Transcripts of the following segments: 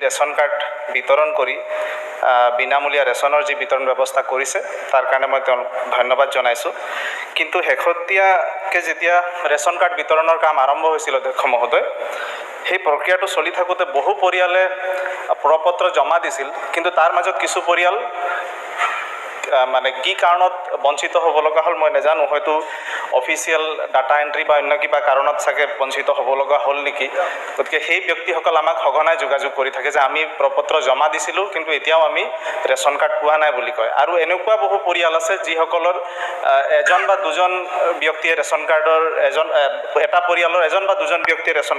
Ration card বিতৰণ কৰি বিনামূলীয়া ৰেচনৰ যি বিতৰণ ব্যৱস্থা কৰিছে তাৰ কাৰণে মই তেওঁক ধন্যবাদ জনাইছোঁ। কিন্তু শেহতীয়াকৈ যেতিয়া ৰেচন কাৰ্ড বিতৰণৰ কাম আৰম্ভ হৈছিল অধ্যক্ষ মহোদয়, সেই প্ৰক্ৰিয়াটো চলি থাকোঁতে বহু পৰিয়ালে প্ৰপত্ৰ জমা দিছিল, কিন্তু তাৰ মাজত কিছু পৰিয়াল মানে কি কাৰণত বঞ্চিত হ'ব লগা হ'ল মই নাজানো, হয়তো অফিচিয়েল ডাটা এণ্ট্ৰি বা অন্য কিবা কাৰণত চাগে বঞ্চিত হ'ব লগা হ'ল নেকি। গতিকে সেই ব্যক্তিসকল আমাক সঘনাই যোগাযোগ কৰি থাকে যে আমি প্ৰপত্ৰ জমা দিছিলোঁ কিন্তু এতিয়াও আমি ৰেচন কাৰ্ড পোৱা নাই বুলি কয়। আৰু এনেকুৱা বহু পৰিয়াল আছে যিসকলৰ এজন বা দুজন ব্যক্তিয়ে ৰেচন কাৰ্ডৰ এটা পৰিয়ালৰ এজন বা দুজন ব্যক্তিয়ে ৰেচন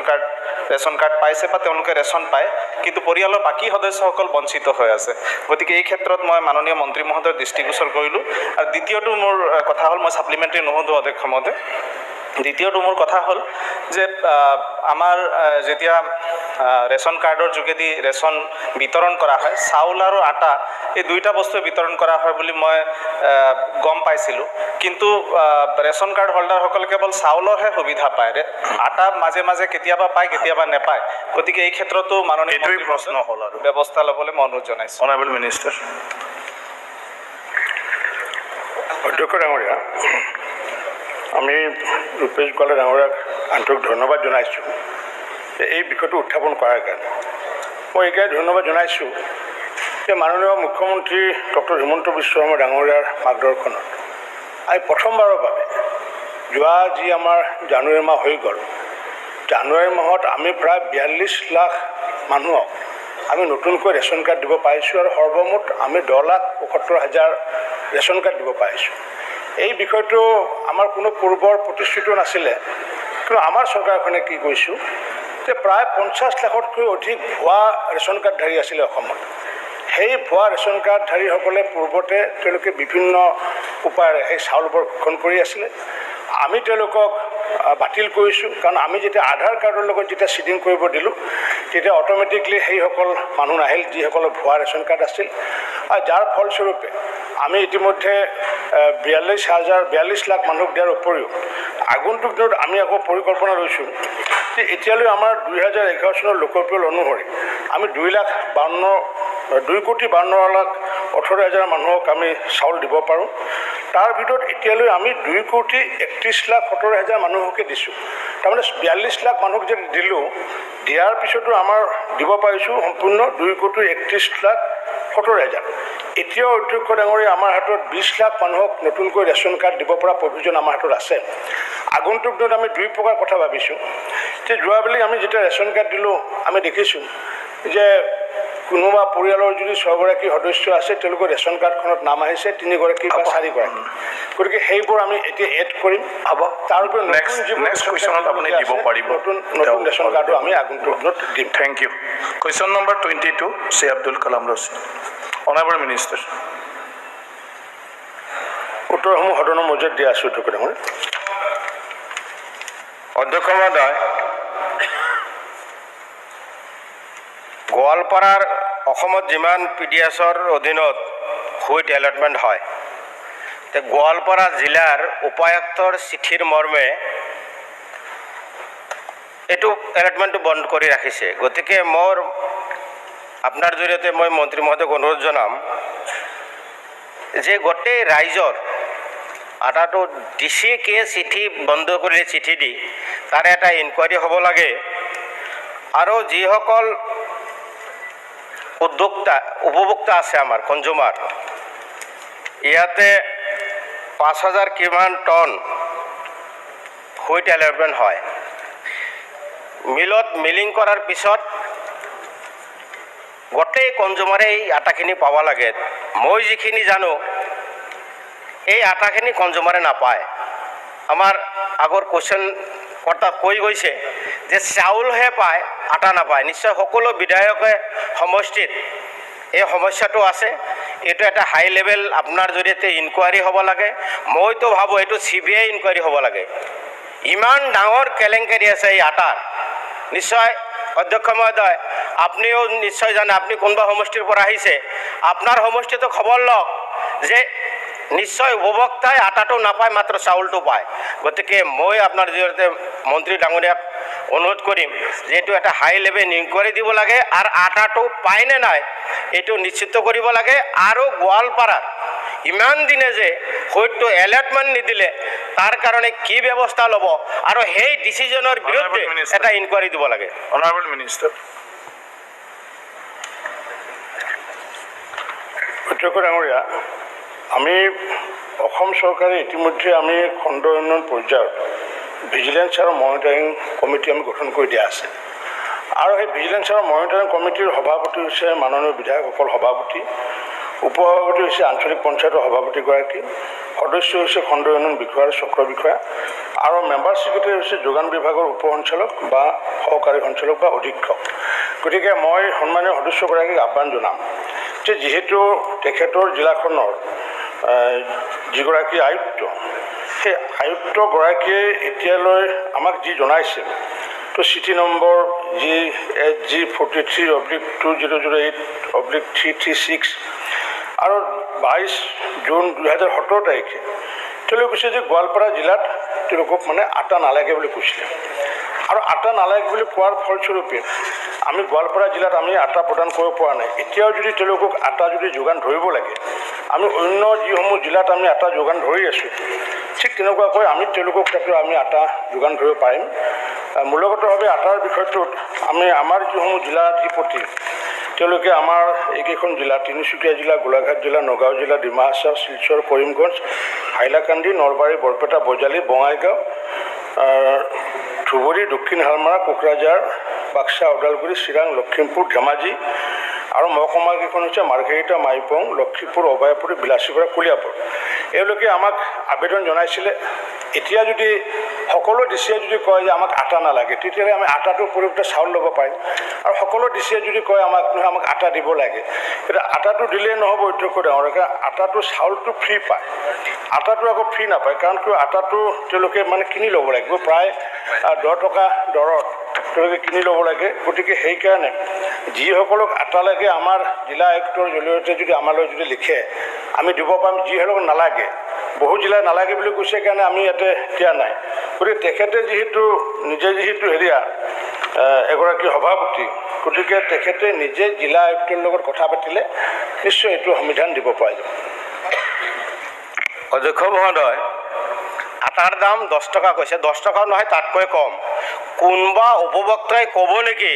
কাৰ্ড পাইছে বা তেওঁলোকে ৰেচন পায়, কিন্তু পৰিয়ালৰ বাকী সদস্যসকল বঞ্চিত হৈ আছে। গতিকে এই ক্ষেত্ৰত মই মাননীয় মন্ত্ৰী মহোদয়ৰ দৃষ্টিগোচৰ কৰিলোঁ। আৰু দ্বিতীয়টো মোৰ কথা হ'ল, মই ছাপ্লিমেণ্টাৰী নোসোধোঁ অধ্যক্ষ মহোদয়, দ্বিতীয়টো মোৰ কথা হ'ল যে আমাৰ যেতিয়া ৰেচন কাৰ্ডৰ যোগেদি ৰেচন বিতৰণ কৰা হয়, চাউল আৰু আটা এই দুইটা বস্তুৱে বিতৰণ কৰা হয় বুলি মই গম পাইছিলোঁ। কিন্তু ৰেচন কাৰ্ড হোল্ডাৰসকলে কেৱল চাউলৰহে সুবিধা পায়, আটা মাজে মাজে কেতিয়াবা পায় কেতিয়াবা নেপায়। গতিকে এই ক্ষেত্ৰতো মাননীয় প্ৰশ্ন হ'ল আৰু ব্যৱস্থা ল'বলৈ মই অনুৰোধ জনাইছোঁ। Honourable minister. অধ্যক্ষ ডাঙৰীয়া, আমি ৰূপেশ গোৱালা ডাঙৰীয়াক আন্তৰিক ধন্যবাদ জনাইছোঁ যে এই বিষয়টো উত্থাপন কৰাৰ কাৰণে। মই এইকাৰণে ধন্যবাদ জনাইছোঁ যে মাননীয় মুখ্যমন্ত্ৰী ডক্টৰ হিমন্ত বিশ্ব শৰ্মা ডাঙৰীয়াৰ মাৰ্গদৰ্শনত আমি প্ৰথমবাৰৰ বাবে যোৱা যি আমাৰ জানুৱাৰী মাহ হৈ গ'ল, জানুৱাৰী মাহত আমি প্ৰায় 42 লাখ মানুহক আমি নতুনকৈ ৰেচন কাৰ্ড দিব পাৰিছোঁ আৰু সৰ্বমুঠ আমি 10,75,000 ৰেচন কাৰ্ড দিব পাৰিছোঁ। এই বিষয়টো আমাৰ কোনো পূৰ্বৰ প্ৰতিশ্ৰুতিও নাছিলে, কিন্তু আমাৰ চৰকাৰখনে কি কৰিছোঁ যে প্ৰায় 50 লাখতকৈ অধিক ভুৱা ৰেচন কাৰ্ডধাৰী আছিলে অসমত। সেই ভুৱা ৰেচন কাৰ্ডধাৰীসকলে পূৰ্বতে তেওঁলোকে বিভিন্ন উপায়েৰে সেই চাউলবোৰ ভক্ষণ কৰি আছিলে। আমি তেওঁলোকক বাতিল কৰিছোঁ, কাৰণ আমি যেতিয়া আধাৰ কাৰ্ডৰ লগত যেতিয়া চিডিং কৰিব দিলোঁ তেতিয়া অট'মেটিকলি সেইসকল মানুহ নাহিল যিসকলৰ ভুৱা ৰেচন কাৰ্ড আছিল। আৰু যাৰ ফলস্বৰূপে আমি ইতিমধ্যে 42 লাখ মানুহক দিয়াৰ উপৰিও আগন্তুক দিনত আমি আকৌ পৰিকল্পনা লৈছোঁ যে এতিয়ালৈ আমাৰ 2011 চনৰ লোকপিয়ল অনুসৰি আমি 2,52,18,000 মানুহক আমি চাউল দিব পাৰোঁ। তাৰ ভিতৰত এতিয়ালৈ আমি 2,31,17,000 মানুহকে দিছোঁ। তাৰমানে 42 লাখ মানুহক যে দিলোঁ, দিয়াৰ পিছতো আমাৰ দিব পাৰিছোঁ সম্পূৰ্ণ 2,31,17,000। এতিয়াও অধ্যক্ষ ডাঙৰীয়া আমাৰ হাতত 20 লাখ মানুহক নতুনকৈ ৰেচন কাৰ্ড দিব পৰা প্ৰভিজন আমাৰ হাতত আছে। আগন্তুক দিনত আমি দুই প্ৰকাৰ কথা ভাবিছোঁ যে যোৱাবেলি আমি যেতিয়া ৰেচন কাৰ্ড দিলোঁ আমি দেখিছোঁ যে কোনোবা পৰিয়ালৰ যদি 6গৰাকী সদস্য আছে তেওঁলোকৰ ৰেচন কাৰ্ডখনত নাম আহিছে 3গৰাকী বা 4গৰাকী। গতিকে সেইবোৰ আমি এতিয়া এড কৰিম। হ'ব, তাৰ উপৰি নেক্সট কুৱেশ্যনত আপুনি দিব পাৰিব, নতুন ৰেচন কাৰ্ডো আমি আগন্তুক দিনত দিম। Thank you. Question number 22 Shri Abdul Kalam Rashid. Honourable minister. উত্তৰসমূহ সদনৰ মজিয়াত দিয়া আছোঁ অধ্যক্ষ ডাঙৰীয়া। অধ্যক্ষ মহোদয়, গোৱালপাৰাৰ অসমত যিমান PDS-ৰ অধীনত হুইট এলটমেণ্ট হয়, গোৱালপাৰা জিলাৰ উপায়ুক্তৰ চিঠিৰ মৰ্মে এইটো এলটমেণ্টটো বন্ধ কৰি ৰাখিছে। গতিকে মোৰ আপোনাৰ জৰিয়তে মই মন্ত্ৰী মহোদয়ক অনুৰোধ জনাম যে গোটেই ৰাইজৰ আটাটো DC-কে চিঠি বন্ধ কৰিলে চিঠি দি তাৰে এটা ইনকুৱাৰী হ'ব লাগে, আৰু যিসকল উপভোক্তা আছে আমাৰ কনজিউমাৰ, ইয়াতে 5,000 কিমান টন হুইট এলটমেণ্ট হয়। মিলত মিলিং কৰাৰ পিছত গোটেই কনজিউমাৰে এই আটাখিনি পাব লাগে। মই যিখিনি জানো এই আটাখিনি কনজিউমাৰে নাপায়। আমাৰ আগৰ কুৱেশ্যন কৰ্তা কৈ গৈছে যে চাউলহে পায়, আটা নাপায়। নিশ্চয় সকলো বিধায়কে সমষ্টিত এই সমস্যাটো আছে। এইটো এটা হাই লেভেল আপোনাৰ জৰিয়তে ইনকুৱাৰী হ'ব লাগে। মইতো ভাবোঁ এইটো CBI ইনকুৱাৰী হ'ব লাগে। ইমান ডাঙৰ কেলেংকাৰী আছে এই আটাৰ। নিশ্চয় অধ্যক্ষ মহোদয়, আপনিও নিশ্চয় জানে, আপুনি কোনোবা সমষ্টিৰ পৰা আহিছে, আপোনাৰ সমষ্টিটো খবৰ লওক যে নিশ্চয় উপভোক্তাই আটাটো নাপায়, মাত্ৰ চাউলটো পায়। গতিকে মই আপোনাৰ জৰিয়তে মন্ত্ৰী ডাঙৰীয়াক অনুৰোধ কৰিম যে এইটো এটা হাই লেভেল ইনকুৱাৰী দিব লাগে আৰু আটাটো পায় নে নাই এইটো নিশ্চিত কৰিব লাগে। আৰু গোৱালপাৰাত ইমান দিনে যে হয়তো এলাৰ্টমেণ্ট নিদিলে তাৰ কাৰণে কি ব্যৱস্থা ল'ব আৰু সেই ডিচিজনৰ বিৰুদ্ধে এটা ইনকুৱাৰী দিব লাগে। Honourable minister. অধ্যক্ষ ডাঙৰীয়া, আমি অসম চৰকাৰে ইতিমধ্যে আমি খণ্ড উন্নয়ন পৰ্যায়ত ভিজিলেন্স আৰু মনিটৰিং কমিটি আমি গঠন কৰি দিয়া আছে। আৰু সেই ভিজিলেন্স আৰু মনিটৰিং কমিটিৰ সভাপতি হৈছে মাননীয় বিধায়কসকল সভাপতি, উপসভাপতি হৈছে আঞ্চলিক পঞ্চায়তৰ সভাপতিগৰাকী, সদস্য হৈছে খণ্ড উন্নয়ন বিষয়া আৰু চক্ৰ বিষয়া, আৰু মেম্বাৰ ছেক্ৰেটাৰী হৈছে যোগান বিভাগৰ উপ সঞ্চালক বা সহকাৰী সঞ্চালক বা অধীক্ষক। গতিকে মই সন্মানীয় সদস্যগৰাকীক আহ্বান জনাম যে যিহেতু তেখেতৰ জিলাখনৰ যিগৰাকী আয়ুক্ত, সেই আয়ুক্তগৰাকীয়ে এতিয়ালৈ আমাক যি জনাইছিল, তো চিঠি নম্বৰ GG43/2008/336 আৰু 22 জুন 2017 তাৰিখে তেওঁলোকে কৈছে যে গোৱালপাৰা জিলাত তেওঁলোকক মানে আটা নালাগে বুলি কৈছিলে। আৰু আটা নালাগে বুলি কোৱাৰ ফলস্বৰূপে আমি গোৱালপাৰা জিলাত আমি আটা প্ৰদান কৰিব পৰা নাই। এতিয়াও যদি তেওঁলোকক আটা যদি যোগান ধৰিব লাগে, আমি অন্য যিসমূহ জিলাত আমি আটা যোগান ধৰি আছোঁ, ঠিক তেনেকুৱাকৈ আমি তেওঁলোকক তাতে আমি আটা যোগান ধৰিব পাৰিম। মূলগতভাৱে আটাৰ বিষয়টোত আমি আমাৰ যিসমূহ জিলাধিপতি তেওঁলোকে আমাৰ এইকেইখন জিলা তিনিচুকীয়া জিলা, গোলাঘাট জিলা, নগাঁও জিলা, ডিমা হাছাও, শিলচৰ, কৰিমগঞ্জ, হাইলাকান্দি, নলবাৰী, বৰপেটা, বজালী, বঙাইগাঁও, ধুবুৰী, দক্ষিণ হালমাৰা, কোকৰাঝাৰ, বাক্সা, ওদালগুৰি, চিৰাং, লখিমপুৰ, ধেমাজি আৰু মহকুমাকেইখন হৈছে মাৰ্ঘেৰিটা, মাইপং, লক্ষীপুৰ, অভয়াপুৰী, বিলাসীপাৰা, কলিয়াবৰ। এওঁলোকে আমাক আবেদন জনাইছিলে। এতিয়া যদি সকলো ডিচিয়ে যদি কয় যে আমাক আটা নালাগে, তেতিয়াহ'লে আমি আটাটোৰ পৰিৱৰ্তে চাউল ল'ব পাৰিম। আৰু সকলো ডিচিয়ে যদি কয় আমাক নহয় আমাক আটা দিব লাগে, এতিয়া আটাটো দিলেই নহ'ব। অধ্যক্ষ ডাঙৰীয়া, আটাটো চাউলটো ফ্ৰী পায়, আটাটো আকৌ ফ্ৰী নাপায়। কাৰণ কিয় আটাটো তেওঁলোকে মানে কিনি ল'ব লাগিব, প্ৰায় 10 টকা দৰত তেওঁলোকে কিনি ল'ব লাগে। গতিকে সেইকাৰণে যিসকলক আটা লাগে আমাৰ জিলা আয়ুক্তৰ জৰিয়তে যদি আমালৈ যদি লিখে আমি দিব পাৰিম। যিসকলক নালাগে, বহু জিলা নালাগে বুলি কৈছে কাৰণে আমি ইয়াতে দিয়া নাই। গতিকে তেখেতে যিহেতু হেৰিয়া এগৰাকী সভাপতি, গতিকে তেখেতে নিজে জিলা আয়ুক্তৰ লগত কথা পাতিলে নিশ্চয় এইটো সমিধান দিব পৰা যাব। অধ্যক্ষ মহোদয়, আটাৰ দাম 10 টকা কৈছে, 10 টকা নহয় তাতকৈ কম। কোনোবা উপভোক্তাই ক'ব নেকি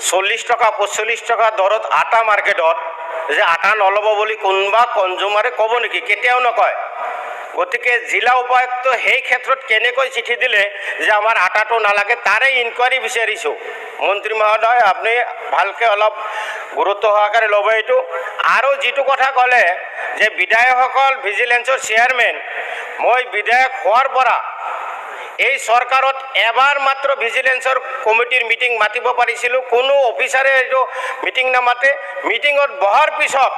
40 টকা 45 টকা দৰত আটা মাৰ্কেটত যে আটা নল'ব বুলি কোনোবা কনজিউমাৰে ক'ব নেকি? কেতিয়াও নকয়। গতিকে জিলা উপায়ুক্ত সেই ক্ষেত্ৰত কেনেকৈ চিঠি দিলে যে আমাৰ আটাটো নালাগে, তাৰে ইনকুৱাৰী বিচাৰিছোঁ। মন্ত্ৰী মহোদয়, আপুনি ভালকৈ অলপ গুৰুত্ব সহকাৰে ল'ব এইটো। আৰু যিটো কথা ক'লে যে বিধায়কসকল ভিজিলেন্সৰ চেয়াৰমেন, মই বিধায়ক হোৱাৰ পৰা এই চৰকাৰত এবাৰ মাত্ৰ ভিজিলেন্সৰ কমিটিৰ মিটিং মাতিব পাৰিছিলোঁ। কোনো অফিচাৰে এইটো মিটিং নামাতে। মিটিঙত বহাৰ পিছত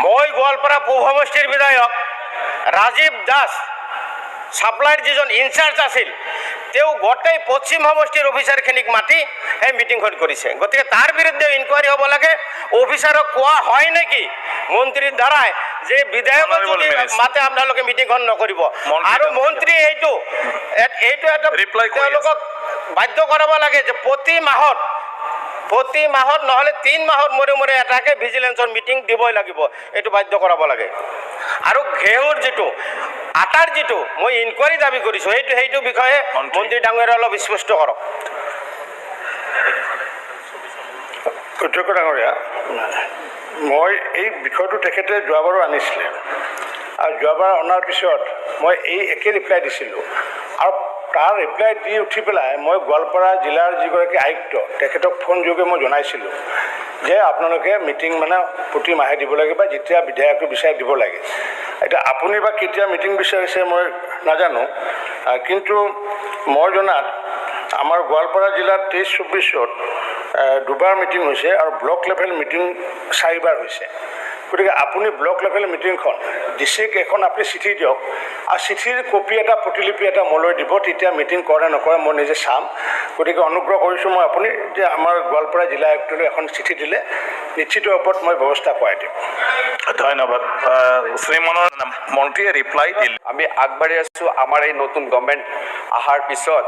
মই গোৱালপাৰা পূব সমষ্টিৰ বিধায়ক ৰাজীৱ দাস, ছাপ্লাইৰ যিজন ইনচাৰ্জ আছিল, তেওঁ গোটেই পশ্চিম সমষ্টিৰ অফিচাৰখিনিক মাতি সেই মিটিংখন কৰিছে। গতিকে তাৰ বিৰুদ্ধে ইনকুৱাৰী হ'ব লাগে। অফিচাৰক কোৱা হয় নেকি মন্ত্ৰীৰ দ্বাৰাই যে বিধায়কক যদি মাতে আপোনালোকে মিটিংখন নকৰিব? আৰু মন্ত্ৰী এইটো এটা তেওঁলোকক বাধ্য কৰাব লাগে যে প্ৰতি মাহত নহ'লে 3 মাহৰ মূৰে এটাকে ভিজিলেন্সৰ মিটিং দিবই লাগিব, এইটো বাধ্য কৰাব লাগে। আৰু ঘেঁহুৰ যিটো আটাৰ যিটো মই ইনকুৱাৰী দাবী কৰিছোঁ, সেইটো বিষয়ে মন্ত্ৰী ডাঙৰীয়া অলপ স্পষ্ট কৰক। অধ্যক্ষ ডাঙৰীয়া, মই এই বিষয়টো তেখেতে যোৱাবাৰো আনিছিলে, আৰু যোৱাবাৰ অনাৰ পিছত মই এই একে ৰিপ্লাই দিছিলোঁ। আৰু তাৰ ৰিপ্লাই দি উঠি পেলাই মই গোৱালপাৰা জিলাৰ যিগৰাকী আয়ুক্ত তেখেতক ফোন যোগে মই জনাইছিলোঁ যে আপোনালোকে মিটিং মানে প্ৰতি মাহে দিব লাগে বা যেতিয়া বিধায়কে বিচাৰি দিব লাগে। এতিয়া আপুনি বা কেতিয়া মিটিং বিচাৰিছে মই নাজানো, কিন্তু মই জনাত আমাৰ গোৱালপাৰা জিলাত 23-24ত দুবাৰ মিটিং হৈছে আৰু ব্লক লেভেল মিটিং 4 বাৰ হৈছে। গতিকে আপুনি ব্লক লেভেল মিটিংখন ডিচিক এখন আপুনি চিঠি দিয়ক, আৰু চিঠিৰ কপি এটা প্ৰতিলিপি এটা মোলৈ দিব, তেতিয়া মিটিং কৰে নকৰে মই নিজে চাম। গতিকে অনুগ্ৰহ কৰিছোঁ মই আপুনি যে আমাৰ গোৱালপাৰা জিলা আয়ুক্তলৈ এখন চিঠি দিলে নিশ্চিত ওপৰত মই ব্যৱস্থা কৰাই দিম। ধন্যবাদ। শ্ৰীমনৰ মন্ত্ৰীয়ে ৰিপ্লাই দিলে। আমি আগবাঢ়ি আছোঁ। আমাৰ এই নতুন গভৰ্ণমেণ্ট অহাৰ পিছত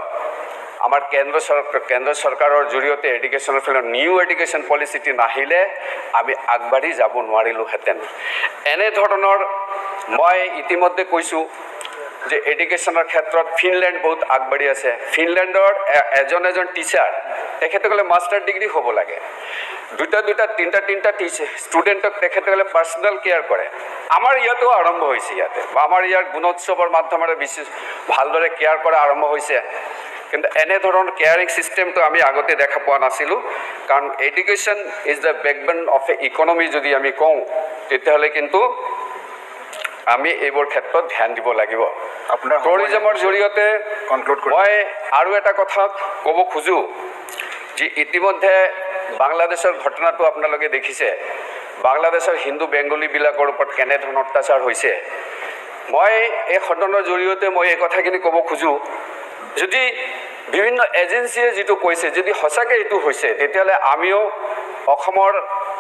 আমাৰ কেন্দ্ৰ চৰকাৰৰ জৰিয়তে এডুকেশ্যনৰ ফিল্ডত নিউ এডুকেশ্যন পলিচিটি নাহিলে আমি আগবাঢ়ি যাব নোৱাৰিলোহেঁতেন। এনেধৰণৰ মই ইতিমধ্যে কৈছোঁ যে এডুকেশ্যনৰ ক্ষেত্ৰত ফিনলেণ্ড বহুত আগবাঢ়ি আছে। ফিনলেণ্ডৰ এজন টিচাৰ তেখেতসকলে মাষ্টাৰ ডিগ্ৰী হ'ব লাগে, দুটা তিনিটা ষ্টুডেণ্টক তেখেতসকলে পাৰ্চনেল কেয়াৰ কৰে। আমাৰ ইয়াতো আৰম্ভ হৈছে, ইয়াতে বা আমাৰ ইয়াৰ গুণোৎসৱৰ মাধ্যমেৰে বিশেষ ভালদৰে কেয়াৰ কৰা আৰম্ভ হৈছে। কিন্তু এনেধৰণৰ কেয়াৰিং ছিষ্টেমটো আমি আগতে দেখা পোৱা নাছিলোঁ, কাৰণ education is the backbone of a economy যদি আমি কওঁ, তেতিয়াহ'লে কিন্তু আমি এইবোৰ ক্ষেত্ৰত ধ্যান দিব লাগিব। টুৰিজমৰ জৰিয়তে মই আৰু এটা কথা ক'ব খোজোঁ যে ইতিমধ্যে বাংলাদেশৰ ঘটনাটো আপোনালোকে দেখিছে, বাংলাদেশৰ হিন্দু বেংগলীবিলাকৰ ওপৰত কেনেধৰণৰ অত্যাচাৰ হৈছে। মই এই সদনৰ জৰিয়তে মই এই কথাখিনি ক'ব খোজোঁ, যদি বিভিন্ন এজেঞ্চিয়ে যিটো কৈছে যদি সঁচাকৈ এইটো হৈছে, তেতিয়াহ'লে আমিও অসমৰ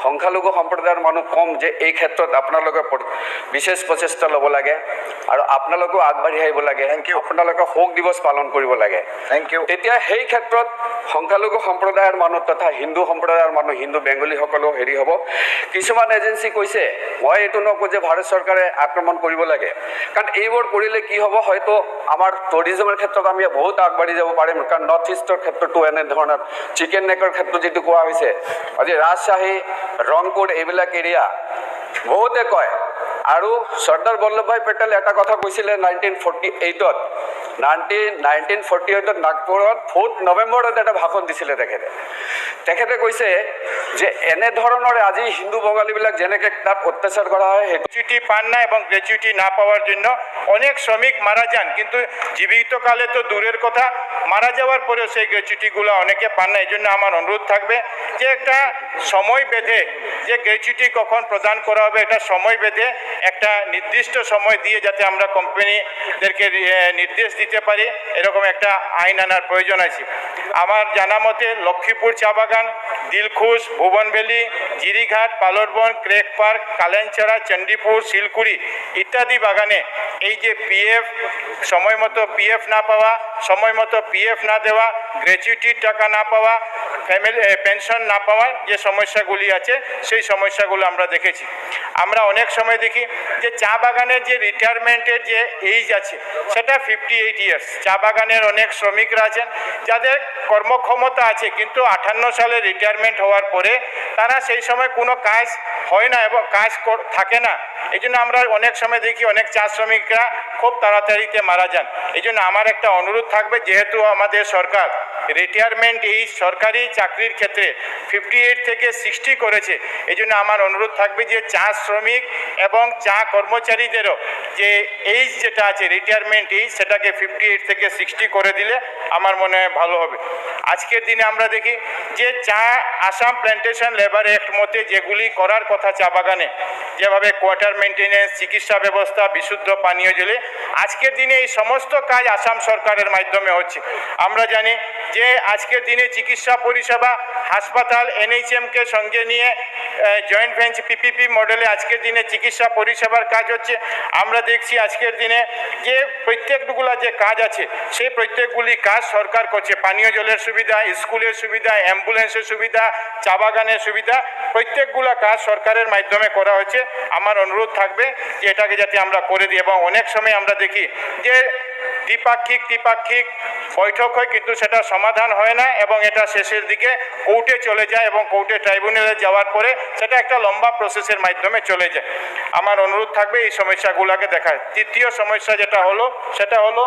সংখ্যালঘু সম্প্ৰদায়ৰ মানুহ কম যে এই ক্ষেত্ৰত আপোনালোকে বিশেষ প্ৰচেষ্টা ল'ব লাগে আৰু আপোনালোকেও আগবাঢ়ি আহিব লাগে। আপোনালোকে শোক দিৱস পালন কৰিব লাগে। তেতিয়া সেই ক্ষেত্ৰত সংখ্যালঘু সম্প্ৰদায়ৰ মানুহ তথা হিন্দু সম্প্ৰদায়ৰ মানুহ, হিন্দু বেংগলীসকলেও হেৰি হ'ব। কিছুমান এজেঞ্চি কৈছে, মই এইটো নকওঁ যে ভাৰত চৰকাৰে আক্ৰমণ কৰিব লাগে, কাৰণ এইবোৰ কৰিলে কি হ'ব, হয়তো আমাৰ টুৰিজমৰ ক্ষেত্ৰত আমি বহুত আগবাঢ়ি যাব পাৰিম। কাৰণ নৰ্থ ইষ্টৰ ক্ষেত্ৰতো এনেধৰণৰ চিকেন নেকৰ ক্ষেত্ৰত যিটো কোৱা হৈছে, আজি ৰাজশ্বাহী, ৰংপুৰ এইবিলাক এৰিয়া বহুতে কয়। আৰু চৰ্দাৰ বল্লভভাই পেটেলে এটা কথা কৈছিলে 1948-ত নাগপুৰত 4 নৱেম্বৰত এটা ভাষণ দিছিলে তেখেতে কৈছে যে এনেধৰণৰ আজি হিন্দু বঙালীবিলাক যেনেকৈ তাত অত্যাচার করা হয়, গ্র্যাচুইটি পান না এবং গ্র্যাচুইটি না পাওয়ার জন্য অনেক শ্রমিক মারা যান। কিন্তু জীবিতকালে তো দূরের কথা, মারা যাওয়ার পরেও সেই গ্র্যাচুইটিগুলো অনেকে পান না। এই জন্য আমার অনুরোধ থাকবে যে একটা সময় বেঁধে যে গ্র্যাচুইটি কখন প্রদান করা হবে, এটা সময় বেঁধে একটা নির্দিষ্ট সময় দিয়ে যাতে আমরা কোম্পানিদেরকে নির্দেশ দিতে পারি, এরকম একটা আইন আনার প্রয়োজন আছে। আমার জানা মতে লক্ষ্মীপুর চা বাগান, দিলখুশ, ভুবনভেলি, জিরিঘাট, পালরবন, ক্রেক পার্ক, কালেনছড়া, চণ্ডীপুর, শিলকুড়ি ইত্যাদি বাগানে এই যে পিএফ সময় মতো পিএফ না পাওয়া, সময় মতো পিএফ না দেওয়া, গ্র্যাচুইটির টাকা না পাওয়া, ফ্যামিলি পেনশন না পাওয়ার যে সমস্যাগুলি আছে, সেই সমস্যাগুলো আমরা দেখেছি। আমরা অনেক সময় দেখি যে চা বাগানের যে রিটায়ারমেন্টের যে এইজ আছে সেটা 58 ইয়ার্স। চা বাগানের অনেক শ্রমিকরা আছেন যাদের কর্মক্ষমতা আছে, কিন্তু 58 সালে রিটায়ারমেন্ট হওয়ার পরে তারা সেই সময় কোনো কাজ হয় না এবং কাজ থাকে না। এই জন্য আমরা অনেক সময় দেখি অনেক চা শ্রমিকরা খুব তাড়াতাড়িতে মারা যান। এই জন্য আমার একটা অনুরোধ থাকবে, যেহেতু আমাদের সরকার রিটায়ারমেন্ট এই সরকারি চাকরির ক্ষেত্রে 58 থেকে 60 করেছে, এই জন্য আমার অনুরোধ থাকবে যে চা শ্রমিক এবং চা কর্মচারীদেরও যে এইজ যেটা আছে রিটায়ারমেন্ট এইজ, সেটাকে 58 থেকে 60 করে দিলে আমার মনে হয় ভালো হবে। আজকের দিনে আমরা দেখি যে চা আসাম প্ল্যান্টেশন লেবার অ্যাক্ট মতে যেগুলি করার কথা চা বাগানে, যেভাবে কোয়ার্টার মেনটেন্যান্স, চিকিৎসা ব্যবস্থা, বিশুদ্ধ পানীয় জলে, আজকের দিনে এই সমস্ত কাজ আসাম সরকারের মাধ্যমে হচ্ছে। আমরা জানি যে আজকের দিনে চিকিৎসা পরিষেবা হাসপাতাল এনএইচএমকে সঙ্গে নিয়ে জয়েন্ট ভেঞ্চার পিপিপি মডেলে আজকের দিনে চিকিৎসা পরিষেবার কাজ হচ্ছে। আমরা দেখছি আজকের দিনে যে প্রত্যেকগুলা যে কাজ আছে সেই প্রত্যেকগুলি কাজ সরকার করছে। পানীয় জলের সুবিধা, স্কুলের সুবিধা, অ্যাম্বুলেন্সের সুবিধা, চা বাগানের সুবিধা, প্রত্যেকগুলা কাজ সরকারের মাধ্যমে করা হচ্ছে। আমার অনুরোধ থাকবে যে এটাকে যাতে আমরা করে দিই। এবং অনেক সময় আমরা দেখি যে দ্বিপাক্ষিক বৈঠক হয়, কিন্তু সেটা সমাধান হয় না এবং এটা শেষের দিকে কোর্টে চলে যায় এবং কোর্টে ট্রাইব্যুনালে যাওয়ার পরে সেটা একটা লম্বা প্রসেসের মাধ্যমে চলে যায়। আমার অনুরোধ থাকবে এই সমস্যাগুলোকে দেখায়। তৃতীয় সমস্যা যেটা হলো সেটা হলো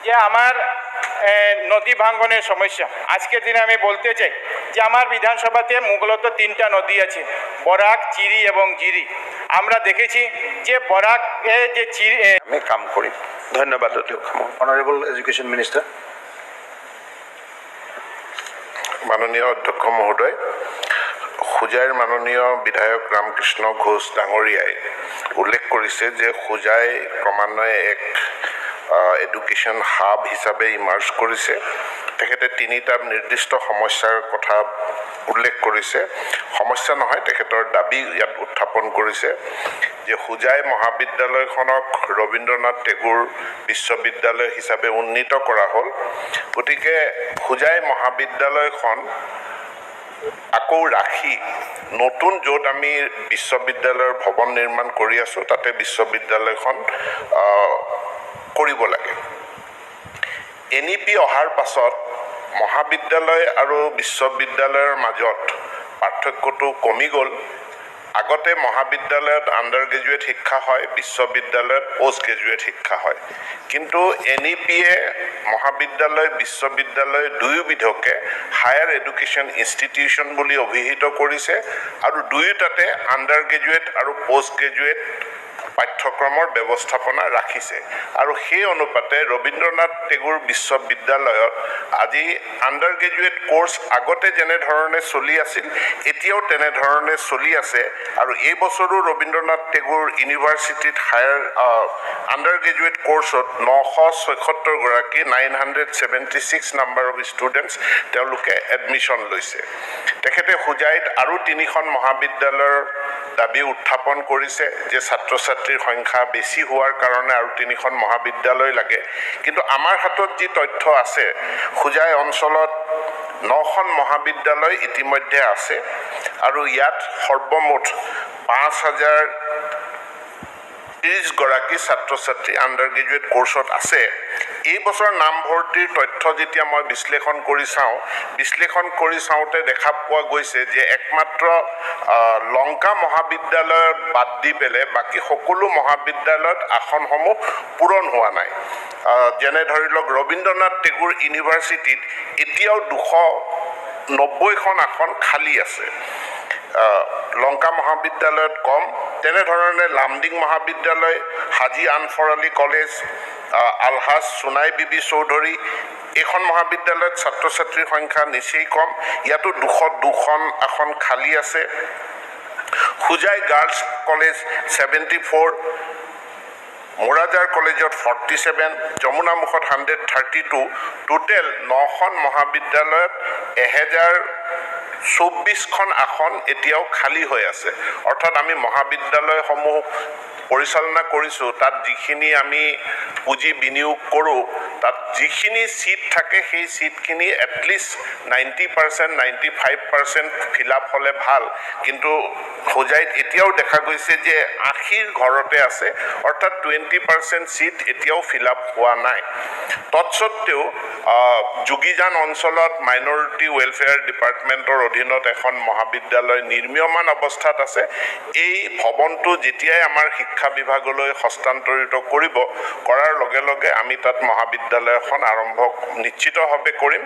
যে আমার নদী ভাঙ্গনের সমস্যা। আজকের দিনে আমি বলতে চাই যে আমার বিধানসভাতে মূলত 3টা নদী আছে, বরাক, চিরি এবং জিরি। আমরা দেখেছি যে বরাকে যে চিরি আমি কাম কৰিম। ধন্যবাদ অধ্যক্ষ। Honourable education minister. মাননীয় অধ্যক্ষ মহোদয়, হোজাইৰ মাননীয় বিধায়ক ৰামকৃষ্ণ ঘোষ ডাঙৰীয়াই উল্লেখ কৰিছে যে হোজাই ক্ৰমান্বয়ে এক এডুকেশ্যন হাব হিচাপে ইমাৰ্জ কৰিছে। তেখেতে তিনিটা নিৰ্দিষ্ট সমস্যাৰ কথা উল্লেখ কৰিছে। সমস্যা নহয়, তেখেতৰ দাবী ইয়াত উত্থাপন কৰিছে যে হোজাই মহাবিদ্যালয়খনক ৰবীন্দ্ৰনাথ টেগোৰ বিশ্ববিদ্যালয় হিচাপে উন্নীত কৰা হ'ল। গতিকে হোজাই মহাবিদ্যালয়খন আকৌ ৰাখি নতুন য'ত আমি বিশ্ববিদ্যালয়ৰ ভৱন নিৰ্মাণ কৰি আছোঁ তাতে বিশ্ববিদ্যালয়খন কৰিব লাগে। NEP অহাৰ পাছত মহাবিদ্যালয় আৰু বিশ্ববিদ্যালয়ৰ মাজত পাৰ্থক্যটো কমি গ'ল। আগতে মহাবিদ্যালয়ত আণ্ডাৰ গ্ৰেজুৱেট শিক্ষা হয়, বিশ্ববিদ্যালয়ত পষ্ট গ্ৰেজুৱেট শিক্ষা হয়। কিন্তু NEPয়ে মহাবিদ্যালয় বিশ্ববিদ্যালয় দুয়োবিধকে হায়াৰ এডুকেশ্যন ইনষ্টিটিউশ্যন বুলি অভিহিত কৰিছে আৰু দুয়োটাতে আণ্ডাৰ গ্ৰেজুৱেট আৰু পষ্ট গ্ৰেজুৱেট পাঠ্যক্ৰমৰ ব্যৱস্থাপনা ৰাখিছে। আৰু সেই অনুপাতে ৰবীন্দ্ৰনাথ টেগোৰ বিশ্ববিদ্যালয়ত আজি আণ্ডাৰ গ্ৰেজুৱেট কোৰ্চ আগতে যেনেধৰণে চলি আছিল এতিয়াও তেনেধৰণে চলি আছে। আৰু এই বছৰো ৰবীন্দ্ৰনাথ টেগোৰ ইউনিভাৰ্চিটিত হায়াৰ আণ্ডাৰ গ্ৰেজুৱেট কোৰ্চত 976 গৰাকী 976 নাম্বাৰ অফ ষ্টুডেণ্টছ তেওঁলোকে এডমিশ্যন লৈছে। তেখেতে হোজাইত আৰু 3খন মহাবিদ্যালয়ৰ দাবী উত্থাপন কৰিছে যে ছাত্ৰ ছাত্ৰীৰ সংখ্যা বেছি হোৱাৰ কাৰণে আৰু 3খন মহাবিদ্যালয় লাগে। কিন্তু আমাৰ হাতত যি তথ্য আছে হোজাই অঞ্চলত 9খন মহাবিদ্যালয় ইতিমধ্যে আছে আৰু ইয়াত সৰ্বমুঠ 5030 গৰাকী ছাত্ৰ ছাত্ৰী আণ্ডাৰ গ্ৰেজুৱেট কোৰ্চত আছে। এই বছৰ নামভৰ্তিৰ তথ্য যেতিয়া মই বিশ্লেষণ কৰি চাওঁতে দেখা পোৱা গৈছে যে একমাত্ৰ লংকা মহাবিদ্যালয়ত বাদ দি পেলাই বাকী সকলো মহাবিদ্যালয়ত আসনসমূহ পূৰণ হোৱা নাই। যেনে ধৰি লওক ৰবীন্দ্ৰনাথ টেগোৰ ইউনিভাৰ্চিটিত এতিয়াও 290খন আসন খালী আছে। লংকা মহাবিদ্যালয়ত কম। তেনেধৰণে লামডিং মহাবিদ্যালয়, হাজী আনফৰ আলী কলেজ, আলহাজ সোনাই বিবি চৌধুৰী এইখন মহাবিদ্যালয়ত ছাত্ৰ ছাত্ৰীৰ সংখ্যা নিচেই কম। ইয়াতো 202খন আসন খালী আছে। হোজাই গাৰ্লছ কলেজ 74, মোৰাজাৰ কলেজত 47, যমুনামুখত 132, টোটেল 9খন মহাবিদ্যালয়ত 1024খন আসন এতিয়াও খালী হৈ আছে। অৰ্থাৎ আমি মহাবিদ্যালয়সমূহ পৰিচালনা কৰিছোঁ তাত যিখিনি আমি পুঁজি বিনিয়োগ কৰোঁ তাত যিখিনি ছিট থাকে সেই ছিটখিনি এটলিষ্ট 90% 95% ফিল আপ হ'লে ভাল। কিন্তু হোজাইত এতিয়াও দেখা গৈছে যে 80ৰ ঘৰতে আছে, অৰ্থাৎ 20% ছিট এতিয়াও ফিল আপ হোৱা নাই। তৎসত্ত্বেও যোগীজান অঞ্চলত মাইনৰিটি ৱেলফেয়াৰ ডিপাৰ্টমেণ্টৰ অধীনত এখন মহাবিদ্যালয় নিৰ্মীয়মান অৱস্থাত আছে। এই ভৱনটো যেতিয়াই আমাৰ শিক্ষা বিভাগলৈ হস্তান্তৰিত কৰাৰ লগে লগে আমি তাত মহাবিদ্যালয় এখন আৰম্ভ নিশ্চিতভাৱে কৰিম।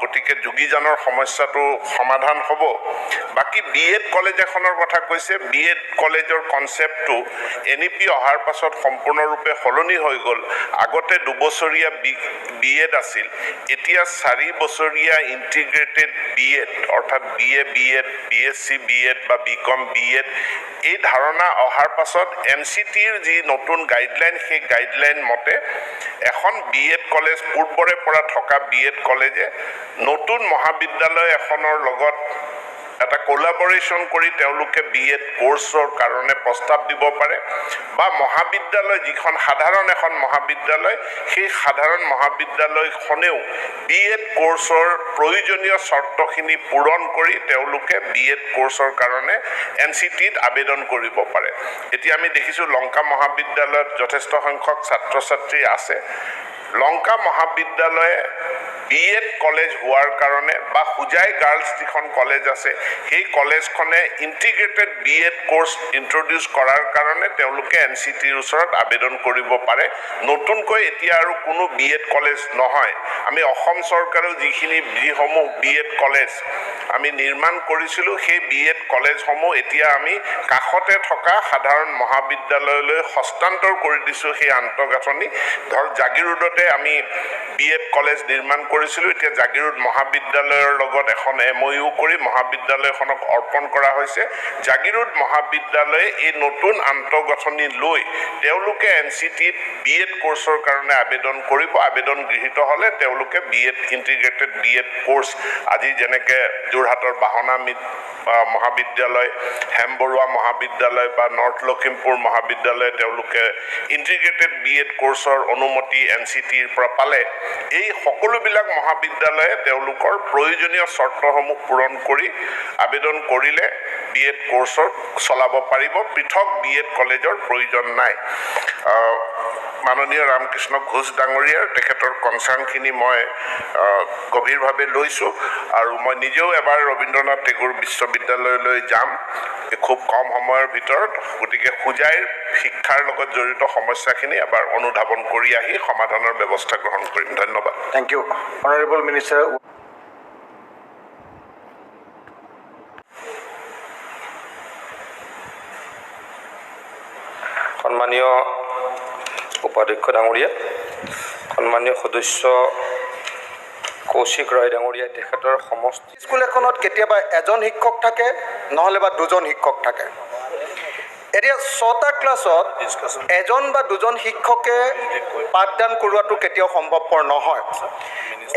গতিকে যোগীজানৰ সমস্যাটো সমাধান হ'ব। বাকী BEd কলেজ এখনৰ কথা কৈছে। BEd কলেজৰ কনচেপ্টটো NEP অহাৰ পাছত সম্পূৰ্ণৰূপে সলনি হৈ গ'ল। আগতে 2বছৰীয়া BEd আছিল, এতিয়া 4 বছৰীয়া ইণ্টিগ্ৰেটেড BEd অৰ্থাৎ BA BEd, BSc BEd বা BCom BEd এই ধাৰণা অহাৰ পাছত MCTৰ যি নতুন গাইডলাইন সেই গাইডলাইন মতে এখন BEd কলেজ পূৰ্বৰে পৰা থকা BEd কলেজে নতুন মহাবিদ্যালয় এখনৰ লগত এটা কোলাবৰেশ্যন কৰি তেওঁলোকে BEd কোৰ্চৰ কাৰণে প্ৰস্তাৱ দিব পাৰে বা মহাবিদ্যালয় যিখন সাধাৰণ এখন মহাবিদ্যালয় সেই সাধাৰণ মহাবিদ্যালয়খনেও BEd কোৰ্চৰ প্ৰয়োজনীয় চৰ্তখিনি পূৰণ কৰি তেওঁলোকে BEd কোৰ্চৰ কাৰণে MCTত আবেদন কৰিব পাৰে। এতিয়া আমি দেখিছোঁ লংকা মহাবিদ্যালয়ত যথেষ্ট সংখ্যক ছাত্ৰ ছাত্ৰী আছে। লংকা মহাবিদ্যালয়ে BEd কলেজ হোৱাৰ কাৰণে বা হোজাই গাৰ্লছ যিখন কলেজ আছে সেই কলেজখনে ইণ্টিগ্ৰেটেড BEd কোৰ্চ ইন্ট্ৰডিউচ কৰাৰ কাৰণে তেওঁলোকে MCTৰ ওচৰত আবেদন কৰিব পাৰে। নতুনকৈ এতিয়া আৰু কোনো BEd কলেজ নহয়। আমি অসম চৰকাৰেও যিসমূহ BEd কলেজ আমি নিৰ্মাণ কৰিছিলোঁ সেই BEd কলেজসমূহ এতিয়া আমি কাষতে থকা সাধাৰণ মহাবিদ্যালয়লৈ হস্তান্তৰ কৰি দিছোঁ। সেই আন্তঃগাঁথনি ধৰ জাগিৰোডতে আমি BEd কলেজ নিৰ্মাণ কৰিছিলোঁ। এতিয়া জাগিৰোড মহাবিদ্যালয়ৰ লগত এখন MOU কৰি মহাবিদ্যালয়খনক অৰ্পণ কৰা হৈছে। জাগিৰোড মহাবিদ্যালয়ে এই নতুন আন্তঃগাঁথনি লৈ তেওঁলোকে NCT-ত BEd কোৰ্চৰ কাৰণে আবেদন কৰিব। আবেদন গৃহীত হ'লে তেওঁলোকে BEd ইণ্টিগ্ৰেটেড BEd কোৰ্চ আজি যেনেকৈ যোৰহাটৰ বাহনা মহাবিদ্যালয়, হেমবৰুৱা মহাবিদ্যালয় বা নৰ্থ লখিমপুৰ মহাবিদ্যালয়ে তেওঁলোকে ইণ্টিগ্ৰেটেড BEd কোৰ্চৰ অনুমতি NCT-ৰ পৰা পালে, এই সকলোবিলাক মহাবিদ্যালয়ে তেওঁলোকৰ প্ৰয়োজনীয় চৰ্তসমূহ পূৰণ কৰি আবেদন কৰিলে BEd কোৰ্চত চলাব পাৰিব। পৃথক BEd কলেজৰ প্ৰয়োজন নাই। মাননীয় ৰামকৃষ্ণ ঘোষ ডাঙৰীয়াৰ তেখেতৰ কনচাৰ্ণখিনি মই গভীৰভাৱে লৈছোঁ আৰু মই নিজেও এবাৰ ৰবীন্দ্ৰনাথ টেগোৰ বিশ্ববিদ্যালয়লৈ যাম খুব কম সময়ৰ ভিতৰত। গতিকে হোজাইৰ শিক্ষাৰ লগত জড়িত সমস্যাখিনি এবাৰ অনুধাৱন কৰি আহি সমাধানৰ ব্যৱস্থা গ্ৰহণ কৰিম। ধন্যবাদ। Thank you. Honorable Minister. সন্মানীয় উপাধ্যক্ষ ডাঙৰীয়া, সন্মানীয় সদস্য কৌশিক ৰয় ডাঙৰীয়া, তেখেতৰ সমষ্টি স্কুল এখনত কেতিয়াবা এজন শিক্ষক থাকে, নহ'লে বা দুজন শিক্ষক থাকে। এতিয়া 6টা ক্লাছত এজন বা দুজন শিক্ষকে পাঠদান কৰোৱাটো কেতিয়াও সম্ভৱপৰ নহয়।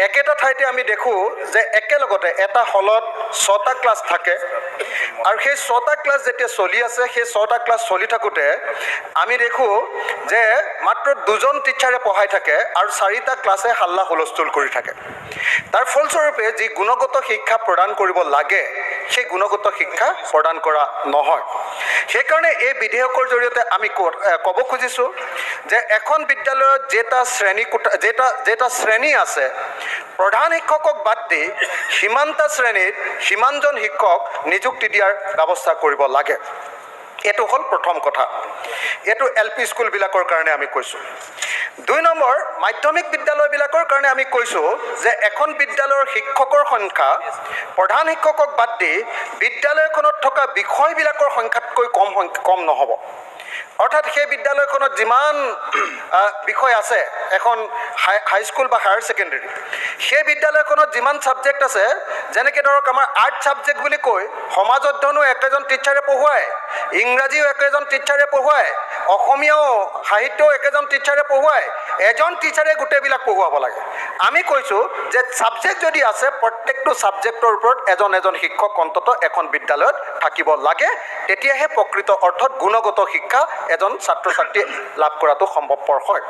একেটা ঠাইতে আমি দেখোঁ যে একেলগতে এটা হলত 6টা ক্লাছ থাকে আৰু সেই 6টা ক্লাছ যেতিয়া চলি আছে, সেই 6টা ক্লাছ চলি থাকোঁতে আমি দেখোঁ যে মাত্ৰ দুজন টিচাৰে পঢ়াই থাকে আৰু 4টা ক্লাছে হাল্লা হুলস্থুল কৰি থাকে। তাৰ ফলস্বৰূপে যি গুণগত শিক্ষা প্ৰদান কৰিব লাগে, সেই গুণগত শিক্ষা প্ৰদান কৰা নহয়। সেইকাৰণে এই বিধেয়কৰ জৰিয়তে আমি ক'ব খুজিছোঁ যে এখন বিদ্যালয়ত যেটা শ্ৰেণী আছে, প্ৰধান শিক্ষকক বাদ দি সীমান্ত শ্ৰেণীত সিমানজন শিক্ষক নিযুক্তি দিয়াৰ ব্যৱস্থা কৰিব লাগে। এইটো হ'ল প্ৰথম কথা। এইটো LP স্কুলবিলাকৰ কাৰণে আমি কৈছোঁ। 2 নম্বৰ, মাধ্যমিক বিদ্যালয়বিলাকৰ কাৰণে আমি কৈছোঁ যে এখন বিদ্যালয়ৰ শিক্ষকৰ সংখ্যা প্ৰধান শিক্ষকক বাদ দি বিদ্যালয়খনত থকা বিষয়বিলাকৰ সংখ্যাতকৈ কম নহ'ব। অৰ্থাৎ সেই বিদ্যালয়খনত যিমান বিষয় আছে, এখন হাইস্কুল বা হায়াৰ ছেকেণ্ডেৰী, সেই বিদ্যালয়খনত যিমান ছাবজেক্ট আছে, যেনেকৈ ধৰক আমাৰ আৰ্ট ছাবজেক্ট বুলি কৈ সমাজ অধ্যয়নো একেজন টিচাৰে পঢ়ুৱায়, ইংৰাজীও একেজন টিচাৰে পঢ়ুৱায়, অসমীয়াও সাহিত্যও একেজন টিচাৰে পঢ়ুৱায়, এজন টিচাৰে গোটেইবিলাক পঢ়ুৱাব লাগে। আমি কৈছোঁ যে ছাবজেক্ট যদি আছে, প্ৰত্যেকটো ছাবজেক্টৰ ওপৰত এজন শিক্ষক অন্ততঃ এখন বিদ্যালয়ত থাকিব লাগে। তেতিয়াহে প্ৰকৃত অৰ্থত গুণগত শিক্ষা এজন ছাত্ৰ ছাত্ৰীয়ে লাভ কৰাটো সম্ভৱপৰ হয়।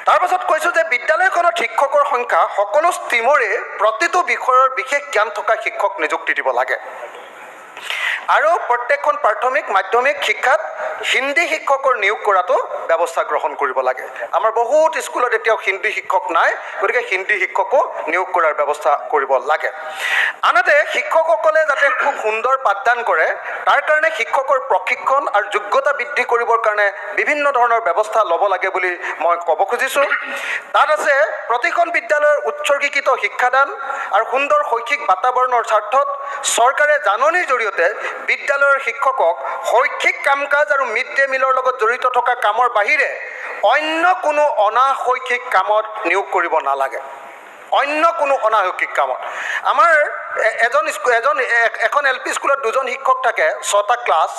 তাৰপাছত কৈছোঁ যে বিদ্যালয়খনত শিক্ষকৰ সংখ্যা সকলো ষ্ট্ৰীমৰে প্ৰতিটো বিষয়ৰ বিশেষ জ্ঞান থকা শিক্ষক নিযুক্তি দিব লাগে। আৰু প্ৰত্যেকখন প্ৰাথমিক মাধ্যমিক শিক্ষাত হিন্দী শিক্ষকৰ নিয়োগ কৰাটো ব্যৱস্থা গ্ৰহণ কৰিব লাগে। আমাৰ বহুত স্কুলত এতিয়াও হিন্দী শিক্ষক নাই, গতিকে হিন্দী শিক্ষকো নিয়োগ কৰাৰ ব্যৱস্থা কৰিব লাগে। আনহাতে শিক্ষকসকলে যাতে খুব সুন্দৰ পাঠদান কৰে, তাৰ কাৰণে শিক্ষকৰ প্ৰশিক্ষণ আৰু যোগ্যতা বৃদ্ধি কৰিবৰ কাৰণে বিভিন্ন ধৰণৰ ব্যৱস্থা ল'ব লাগে বুলি মই ক'ব খুজিছোঁ। তাত আছে প্ৰতিখন বিদ্যালয়ৰ উৎসৰ্গীকৃত শিক্ষাদান আৰু সুন্দৰ শৈক্ষিক বাতাবৰণৰ স্বাৰ্থত চৰকাৰে জাননীৰ জৰিয়তে বিদ্যালয়ৰ শিক্ষকক শৈক্ষিক কাম কাজ আৰু মিড ডে মিলৰ লগত জড়িত থকা কামৰ বাহিৰে অন্য কোনো অনাশৈক্ষিক কামত নিয়োগ কৰিব নালাগে। অন্য কোনো অনাশৈক্ষিক কামত। আমাৰ এখন LP স্কুলত দুজন শিক্ষক থাকে, 6টা ক্লাছ,